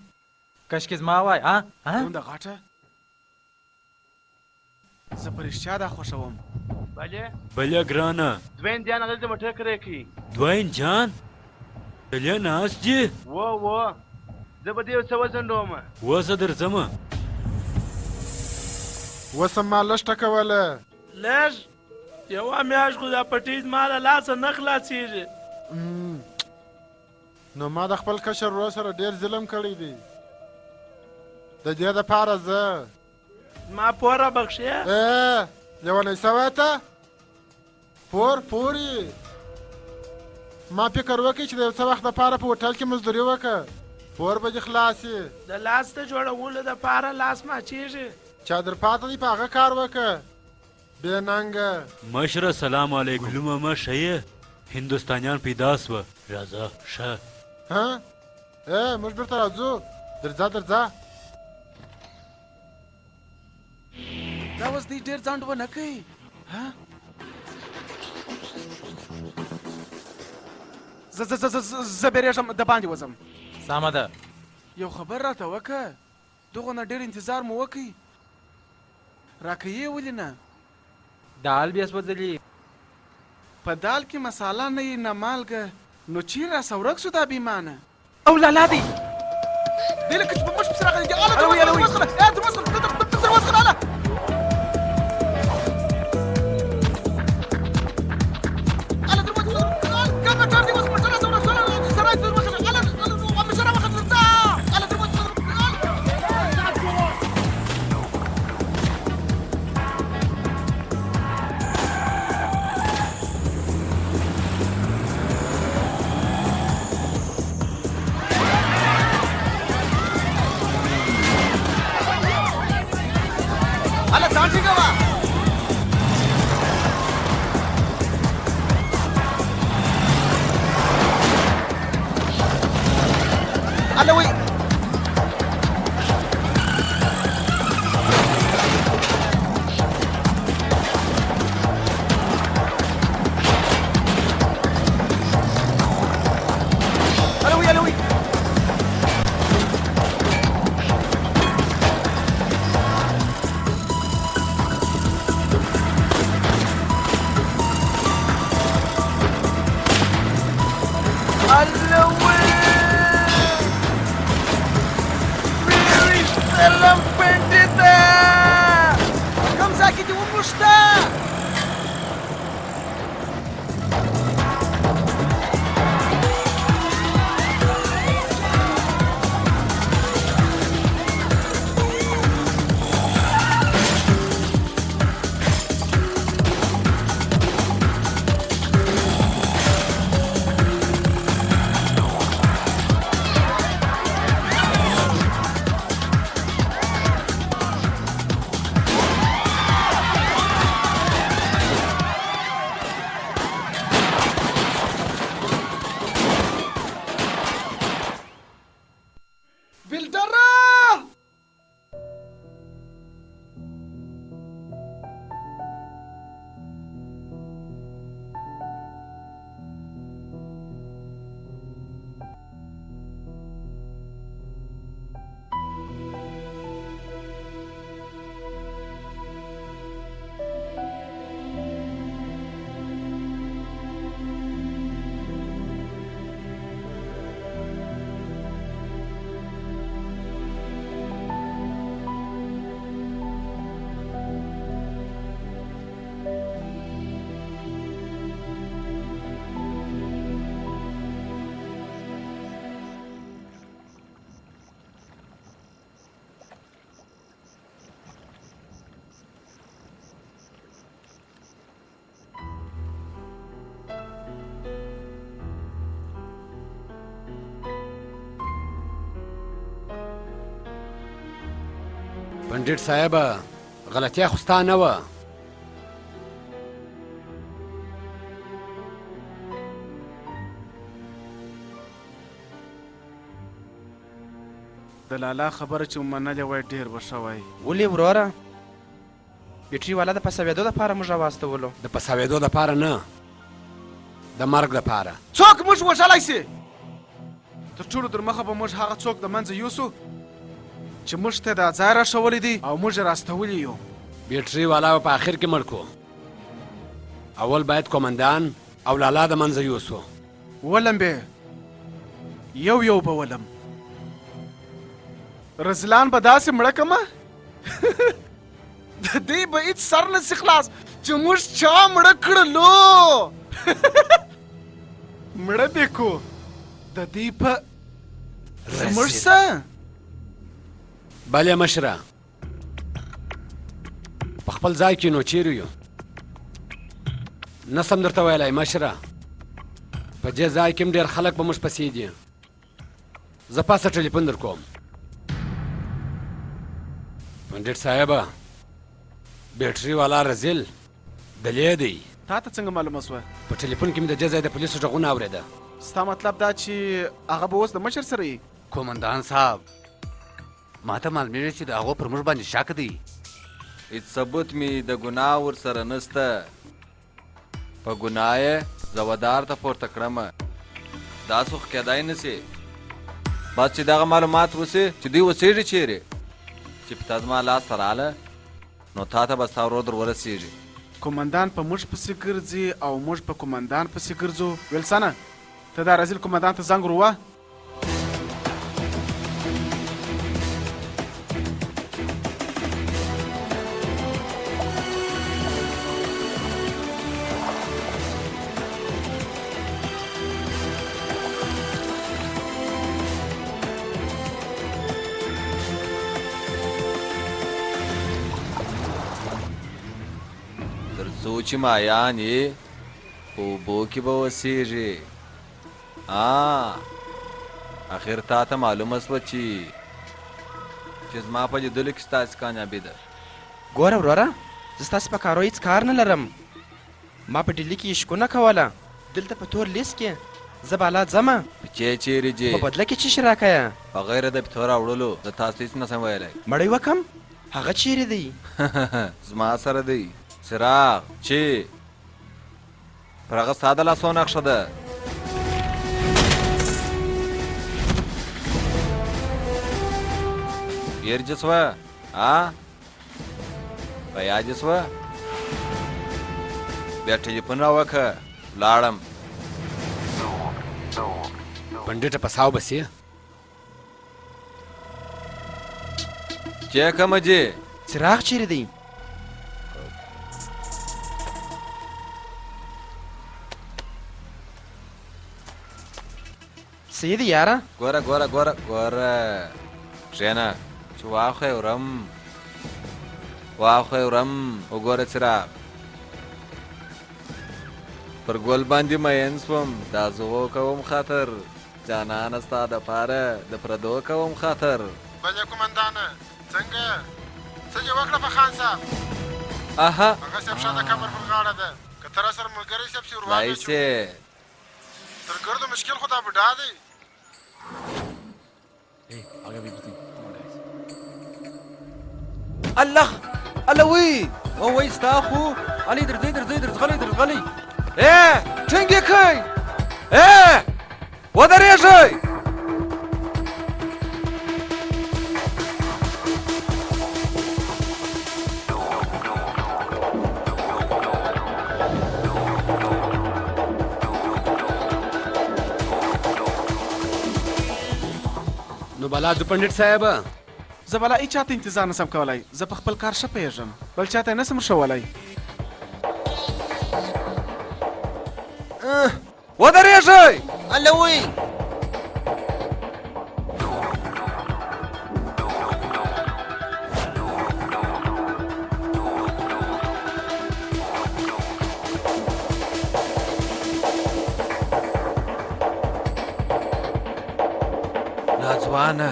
کشکې زما وای دومره غټه زه په رښتیا دا خوښوم بله ګرانه دوین جان هغه د موټر کرایه کوي دوین جان دلیا ناست دی و زه به دې څه وځنډوم وزه درځمه وسه ما لږ ټکوله لږ یوه میاشت خو دا پټۍ زما له لاسه نه خلاصېږي نو ما د خپل کشر ورور سره ډېر ظلم کړی دی د دې دپاره زه ما پور رابخښې لیونی سوی ته پورې ما فکر وکړي چې د یو څه وخت دپاره په هوټل کې مزدوري وکړه پور به دې خلاصي د لاس د جوړولو دپاره لاس ماچېږي چا در پاته دی په هغه کار وکړه بې ننګه مشره سلام علیکم ګلو ماما ښه یې هندوستانیان پیدا سوه راځه ښه موږ بېرته راځو درځه درځه. دا اوس دی ډېر ځنډ ونه کوي. زه بیریږم د باندې وځم. سمه ده. یو خبر راته وکړه. دغه نه ډېر انتظار مو وکړي. راکوي ولې نه؟ دال بیا سوځلي. په دال کې مساله نه وي نه مالګه، نو چیرې راسه ورک سو دا بېمانه. او لالا دی. دی لکه چې په مش پسې راغلی. اله دروازه خلاله اله. پنډیټ صاحبه غلطیه خو ستا نه وه. د لالا خبره چې ومنلې وای ډېر به ښه وای. ولې وروره؟ بیټري والا د پسوېدو دپاره موږ راواستولو. د پسوېدو دپاره نه، د مرګ دپاره. څوک موږ وژلی سي؟ تر ټولو در مخه به موږ هغه څوک د منځه یوسو چې موږ ته دا ځای راښولی دی او موږ یې راستولی یو. بیټري والا به په آخر کې مړ کړو. اول باید کومندان او لالا د منځه یوسو. ولم به یو یو به ولم. رزلان به داسې مړه کړمه د دې به هېڅ سر نسي خلاص چې موږ چا مړه کړلو. مړه دې کو د دې په زموږ څه. بلې مشره په خپل ځای کې نو چیرې یو؟ نه سم درته ویلی مشره، په دې ځای کې هم ډېر خلک به موږ پسې دي. زه پاسه ټلیفون در کوم. پنډیټ صاحبه بیټري والا رزیل دلې دی. تا ته څنګه معلومه سوه؟ په ټلیفون کې مې د دې ځای د پولیسو غږونه اورېده. ستا مطلب دا چې هغه به اوس د مشر سره یي؟ کومندان صاحب ما ته معلومیږي چې د هغو پر موږ باندې شک دی. هیڅ ثبوت مې د ګناه ورسره نسته. په ګناه یې زودار ته پورته کړمه. داسې خو کیدای نه سي. بس چې دغه معلومات وسي چې دوی اوسېږي چیرې، چې په تا زما لاس ته راله نو تا ته به ستا ورور در ورسېږي. کومندان په موږ پسې ګرځي او موږ په کومندان پسې ګرځو. ویلسنه ته دا رزیل کومندان ته زنګ وروه. چې مایان یې په اوبو کې به اوسېږي. اخر تا ته معلومه شوه چې زما په لیدلو کې ستاسې کامیابي ده. ګوره وروره، زه ستاسې په کارو هېڅ کار نه لرم. ما په ډیلي کې شکونه کوله، دلته په تور لیست کې زه بالا ځمه. پچې چیرې ځې؟ په بدله کې څه شي راکیه؟ په غیر د پتو راوړلو زه تاسو ته هېڅ نه شم ویلی. مړی وکم؟ هغه چیرې دی؟ زما سره دی. څراغ چې پر هغه ستا د لاسو نقشه ده. ير دې سوه؟ په یاد دې سوه؟ بیا ټلیفون راوکړه، ولاړم. پنډټه په ساو بسې چې کومه جې؟ څراغ چیرې دی؟ څه دی یاره؟ ګوره ګوره ګوره ګوره کښېنه چې واخوی ورم وګوره څراغ. پر ګل باندې مین سوم، دا زه کوم خاطر جانانه ستا دپاره د پردو کوم خاطر. بلې کومندانه څنګه؟ څه دې وکړه په خان صاحب؟ هغه صاحب شا د قبر پر غاړه ده. که ته راسره ملګری صاحب سي ورواغې شو تر ګردو مشکل خو دا بوډا دی. الله وی وای ستا خو علي درځئ درغلی. ټینګ یې کئ، ودرېږئ. نو بلا زه پنډټ صاحب زه بلا هېچا ته انتظار نسم کولی. زه په خپل کار ښه پوهېږم، بل چا ته یې نسم ښوولی. ودرېږئ. الله وی ناځوانه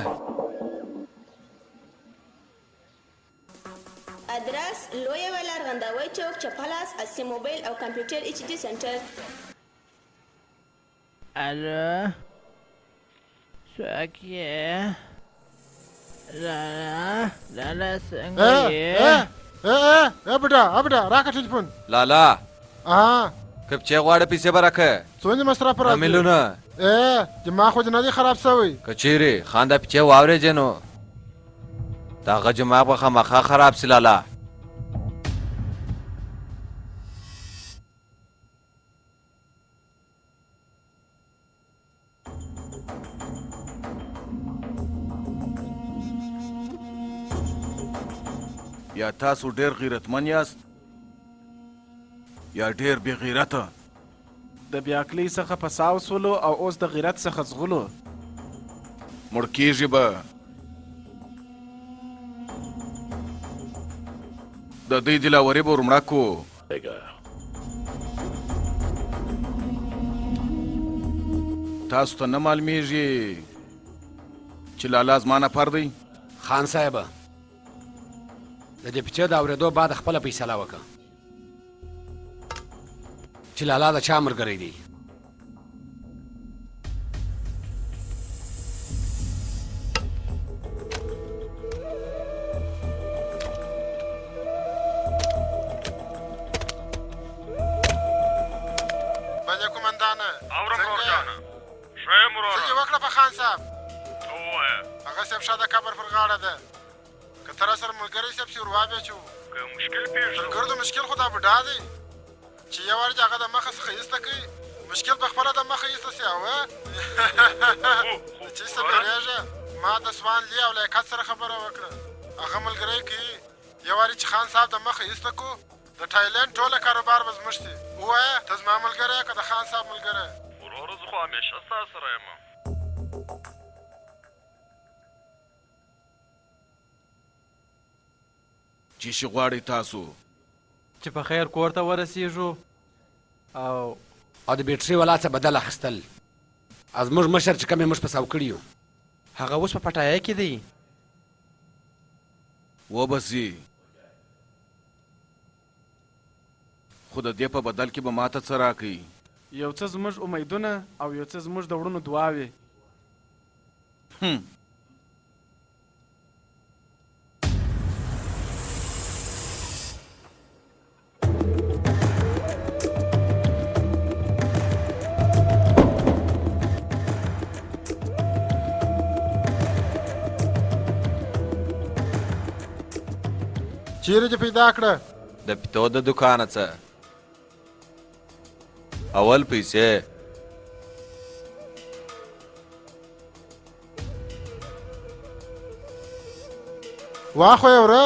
ادرس لویه ویلا ارغنداوی چوک چپلاس اسی موبایل او کمپیوټر ایچ ډي سنټر. الو څوک یې؟ لالا څنګه یې؟ بډا راکړه ټلیفون. لالا که پچې غواړه پیسې به راکړه. څومره مصرف راکړه؟ میلیونه. دماغ خو دې نه دی خراب شوی؟ که چیرې خان دا پچې واورېږې نو د هغه دماغ به خامخا خراب سي. لالا یا تاسو ډیر غیرتمن یاست یا ډیر بې غیرته. د بیاکلۍ څخه په سا وسولو او اوس د غیرت څخه ځغلو. مړ کېږي به. د دوی دلاوري به ورمړه کو. تاسو ته نه معلومیږي چې لالا زما نفر دی؟ خان صاحب د دې پچې د اورېدو بعد خپله فیصله وکړه چې لالا د چا ملګری دی. وکړه په خان صاحب. ووایه. هغه صاحب شا د قبر پر غاړه ده. که ته راسره ملګری صاحب سي ور وابېچو. که مشکل پېښ شو. ملګرو د مشکل خو دا بوډا دی چې یو وار چې هغه د مخه څخه ایسته کوي مشکل په خپله د مخه ایسته سي اوه چې څه بیرېږه ما د سوان لي او لیاقت سره خبره وکړه هغه ملګری کوي یو وارې چې خان صاحب د مخه ایسته کو د تایلنډ ټوله کاروبار به زموږ سي ووایه ته زما ملګری یې که د خان صاحب ملګری ورور زه خو همیشه ستا سره یم. چې شي غواړئ تاسو چې په خیر کور ته ورسېږو او د بیټرۍ والا څه بدل اخیستل زموږ مشر چې کوم یې موږ په ساو کړي یو هغه اوس په پټایه کې دی وبسي خو د دې په بدل کې به ماته څه راکوي یو څه زموږ امیدونه او یو څه زموږ د وړونو دعاوې چیرې دې پیدا کړه د پیتو د دوکانه څه اول پیسې واخو یې وره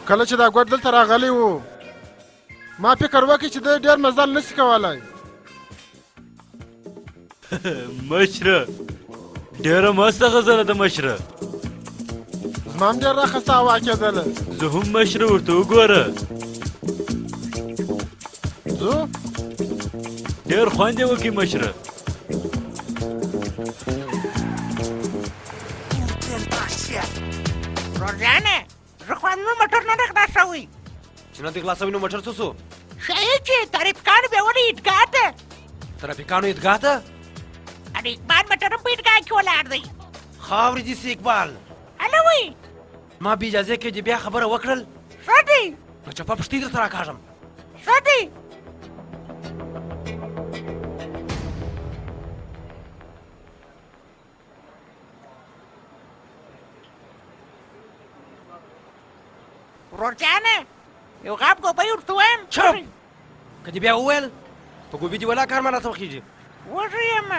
کله چې دا ګوډ دلته راغلی و ما فکر وکړ چې دی ډېر مزل نشي کولی مشره ډېره مسته غزله ده مشره زما هم ډېر راخسته هوا کېدله زه هم مشره ورته وګوره ځو ډېر خوند یې وکړي مشره روزانه زه خو هم موټر نه دی خلاصوی چې نه دی خلاصوي نو موټر څه سو ښایي چې ترافیکانو بیا ولې عیدګاه ته ترافیکانو عیدګاه ته اره اقبال موټر هم په عیدګاه کې ولاړ دی خاورې دي سي اقبال هله وی ما بې اجازې کې چې بیا خبره وکړل ښه دی نو چپه پښتۍ درته راکاږم ښه دی ورورجانه یو غاب ګوبۍ ورته وایم چپ که دې بیا وویل په ګوبي دې ولا کار ما راته وخېږي وږی یم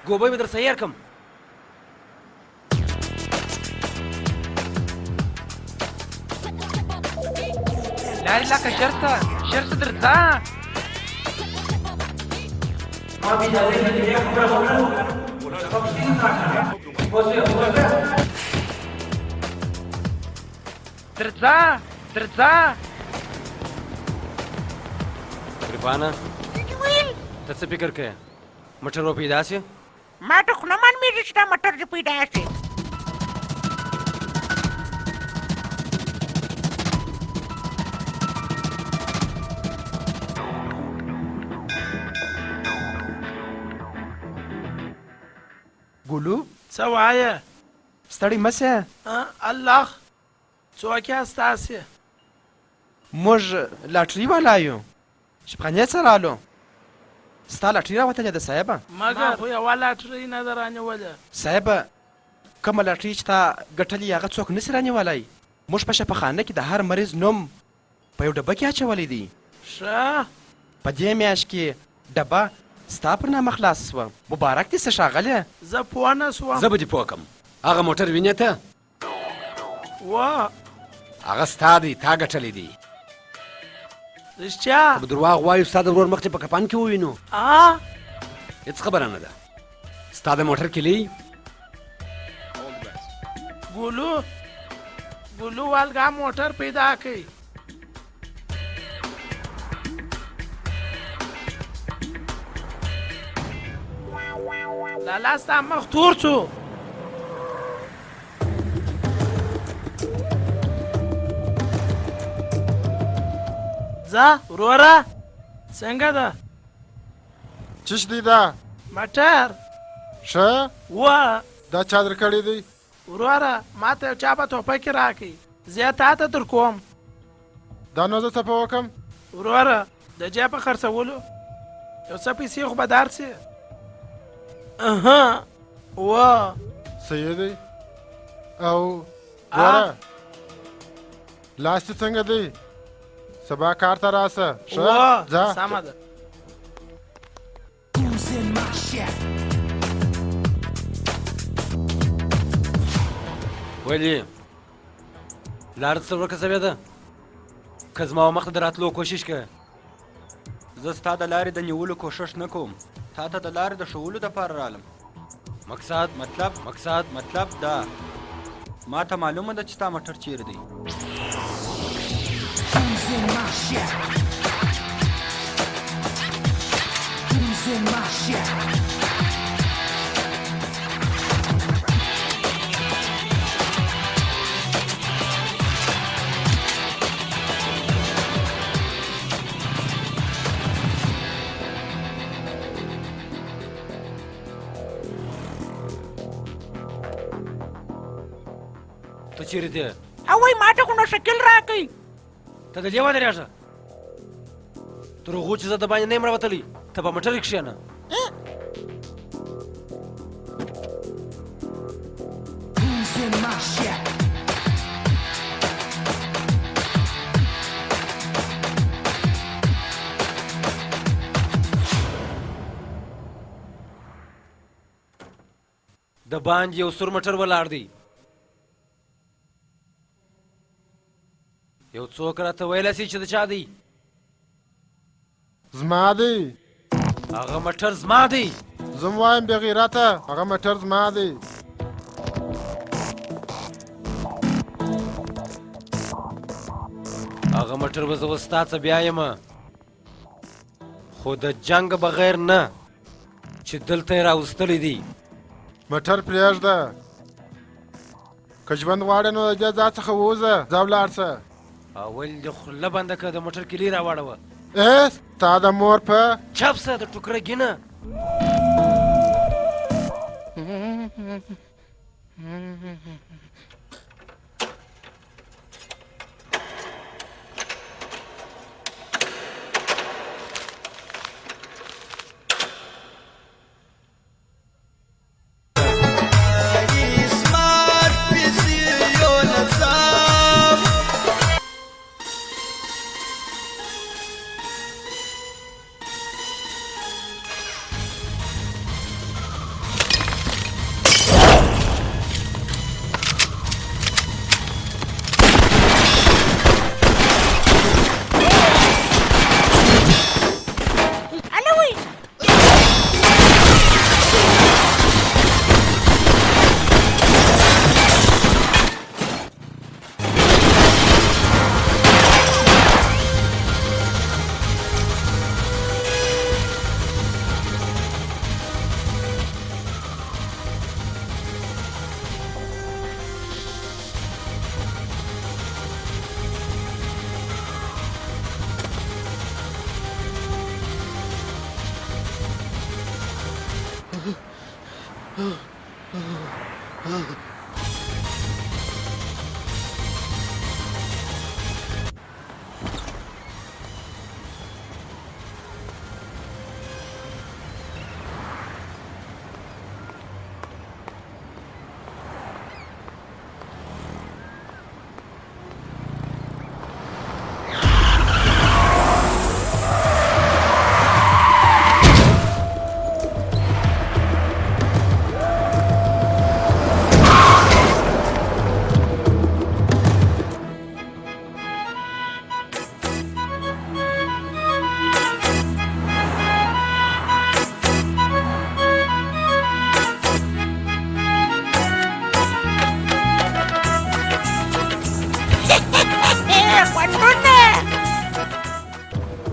ګوبۍ به در سیر کړم لارې لکه چېرته چېرته درځه درځه درځه ګریبانه ته څه فکر کوې موټر به پیدا سي ما ته خو نه معلومېږي چې دا موټر دې پیدا شي ګلو څه وایه ستړی مه سې الله څوک یاست تاسې موږ لاټري والا یو شپخانې څه رالو ستا لاټري راوتلې ده صاحبه مګر خو یوه لاټرۍ نه ده رانیولې صاحبه کومه لاټري چې تا ګټلې هغه څوک نسي رانیولی موږ په شفاخانه کې د هر مریض نوم په یو ډبه کې اچولی دی ښه په دې میاشت کې ډبه ستا پر نامه خلاص سوه مبارک دې څه ښاغلی زه پوه نه سوم زه به دې پوه کړم هغه موټر وینې ته وا هغه ستا دی تا ګټلی دی رښتیا به درواغ وایو ستا د ورور مخ چې په کفن کې ووینو هېڅ خبره نه ده ستا د موټر کیلي ګلو والګا موټر پیدا کړي لالا ستا مخ تور شو ځه وروره څنګه ده چش دی دا مټر ښه دا چا درکړی دی وروره ما ته یو چا به ټوپکې راکړي زه یې تا ته در کوم دا نو زه څه په وکړم وروره د جیب په خرڅولو یو څه پیسې خو به درسې صحیح دی او ګوره لاس دې څنګه دی سبا کار ته راسه ښه ځه سمه ده ولې لار څه ورکه سوې ده که زما مخ ته د راتلو کوشش کوه زه ستا د لارې د نیولو کوشش نه کوم تا ته د لارې د ښوولو دپاره رالم مطلب دا ما ته معلومه ده چې ستا موټر چیرې دی ته چیرې دی اوی ما ته خو نو شکل راکئ ته د لیوه درېږه تر هغو چې زه د باندې نه یم راوتلی ته په موټر کې کښېنه د باندې یو سور موټر ولاړ دی یو څوک راته ویلی سي چې د چا دی زما دی هغه موټر زما دی زه م وایم بې غیرته هغه موټر زما دی هغه موټر به زه اوس ستا څه بیا یم خو د جنګ بغیر نه چې دلته یې راوستلی دی موټر پرېږده که ژوند غواړې نو د دې ځای څخه ووځه ځه ولاړ شه اول دې خوله بنده کړه د موټر کیلي راواړوه ستا د مور په چپ سه د ټوکره ګینه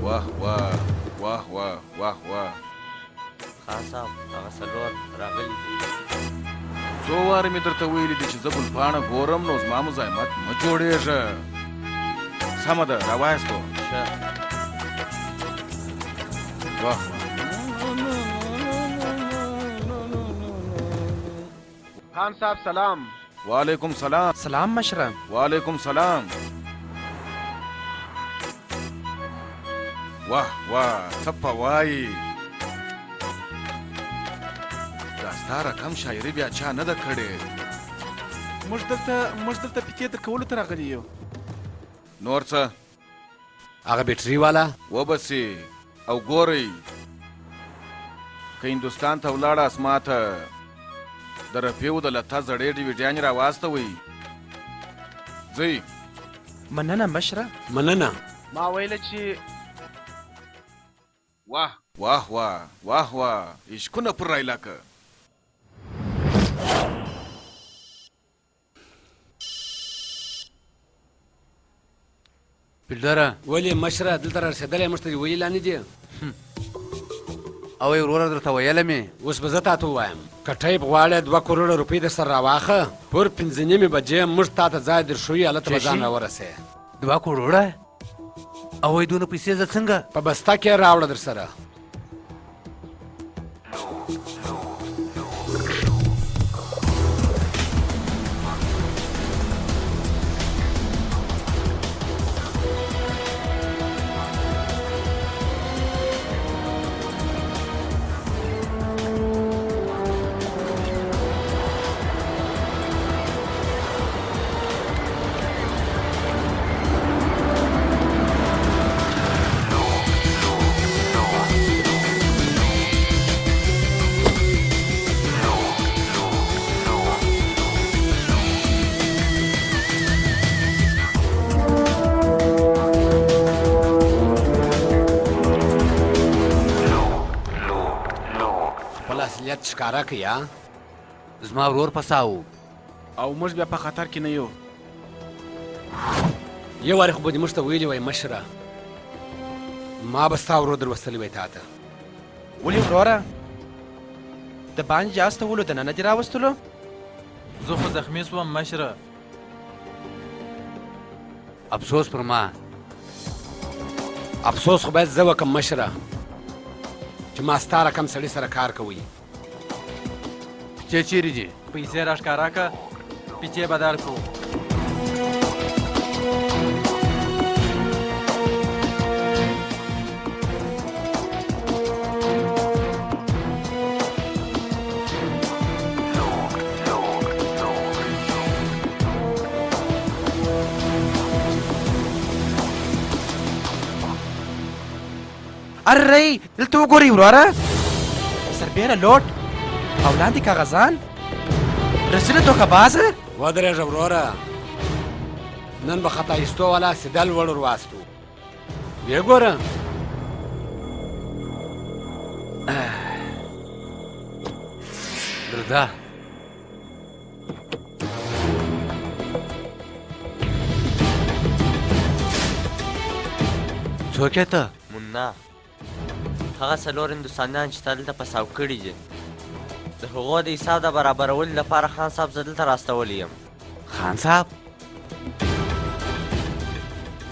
واه واه واه واه واه واه خان صاحب هغه څلور راغلي دي. څو وارې مې درته ویلي دي چې زه ګلپاڼه ګورم نو زما مزاحمت مه جوړېږه. سمه ده راوایستو. واه خان صاحب سلام. وعلیکم سلام. سلام مشره. وعلیکم سلام. واه واه څه په وایي. دا ستا رقم شاعري بیا چا نه ده کړې. موږ دلته پیتې درکولو ته راغلي یو. نور څه؟ هغه بیټري والا وبسي او ګورئ که هندوستان ته ولاړاست ما ته د رفیو د لتا زړې ډیویډیانې راواستوئ. ځئ. مننه مشره. مننه. ما ویله چې واه واه واه واه واه عشقونه پر رایلاکه. بلدره ولې مشره دلته را رسېدلی موږ ته دې ویلي لا نه دي؟ او ای وروره درته ویله مې. اوس به زه تا ته ووایم که ټیپ غواړې 2 کروړه روپۍ در سره راواخه پر 5 بجې موږ تا ته ځای درښوي هلته به ځان راورسې. 2 کروړه؟ او ای دونه پیسې زه څنګه؟ په بسته کې راوړه در سره. اصلیت ښکاره کړي. زما ورور پساو او موږ بیا په خطر کې نه یو. یو وارې خو به دې موږ ته ویلي وای مشره ما به ستا ورور در وستلی وای تا ته. ولې وروره د باندې جاز ته ولو دننه دې راوستلو؟ زه خو زخمي سوم مشره. افسوس پر ما. افسوس خو باید زه وکړم مشره چې ما ستا رقم سړي سره کار کوي. پیسې چیرې دي؟ پیسې راښکاره که پیسې بدل کړو. ارې دلته وګورئ وروره سربیره لوټ او لاندې کاغذان رسېله دوکهبازه. ودرېږه وروره نن به خطا ایستو والا سیده لوړ ور واستو. ویې ګوره درځه. څوک یې ته؟ منا هغه څلور هندوستانیان چې تا دلته پساو کړي دي د هغو د حساب د برابرولو لپاره خان صاحب زه دلته راستولی یم. خان صاحب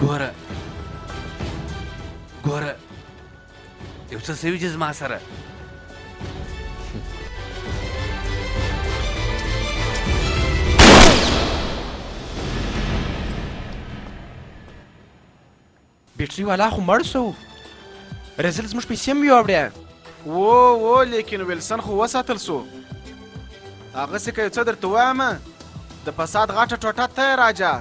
ګوره یو څه سوي چې زما سره بیټري والا خو مړ سو. رزل زموږ پیسې هم یووړې. و لیکن ویلسن خو وساتل سو. هغسې که یو څه درته ووایم د فساد غټه ټوټه ته یې راجه.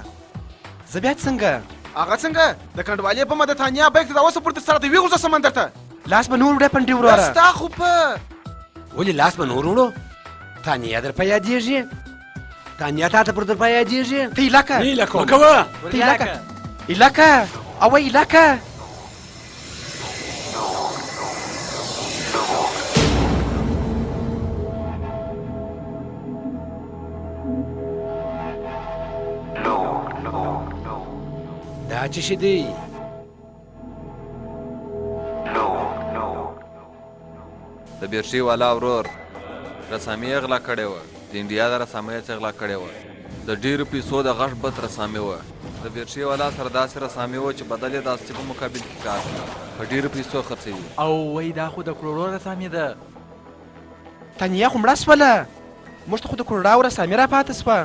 زه بیا څنګه؟ هغه څنګه د کنډوالې په مدتانیا بیک ته د اوسه پورته سره ته ویغورځه سمندر ته. لاس به نور وړې پنډې وروره. ستا خو په ولې لاس به نور وړو؟ تانیا در په یادېږي؟ تانیا تا ته پر در په یادېږي؟ ته ایلکه ایلکه مه کوه. ته ایلکه اوه ایلکه. دا څه شي دی؟ د بیرشي والا ورور رسامي یې غلا کړې وه د انډیا د رسامۍ یې غلا کړې وه د ډېرو پیسو د غټ بت رسامي وه د بیرشي والا سره داسې رسامي وه چې بدل یې د اصلي په مقابل کې کار په ډېرو پیسو خرڅوي او وایي دا خو د کروړو رسامي ده تانیا خو مړه سوله موږ ته خو د کروړاو رسامي را پاته سوه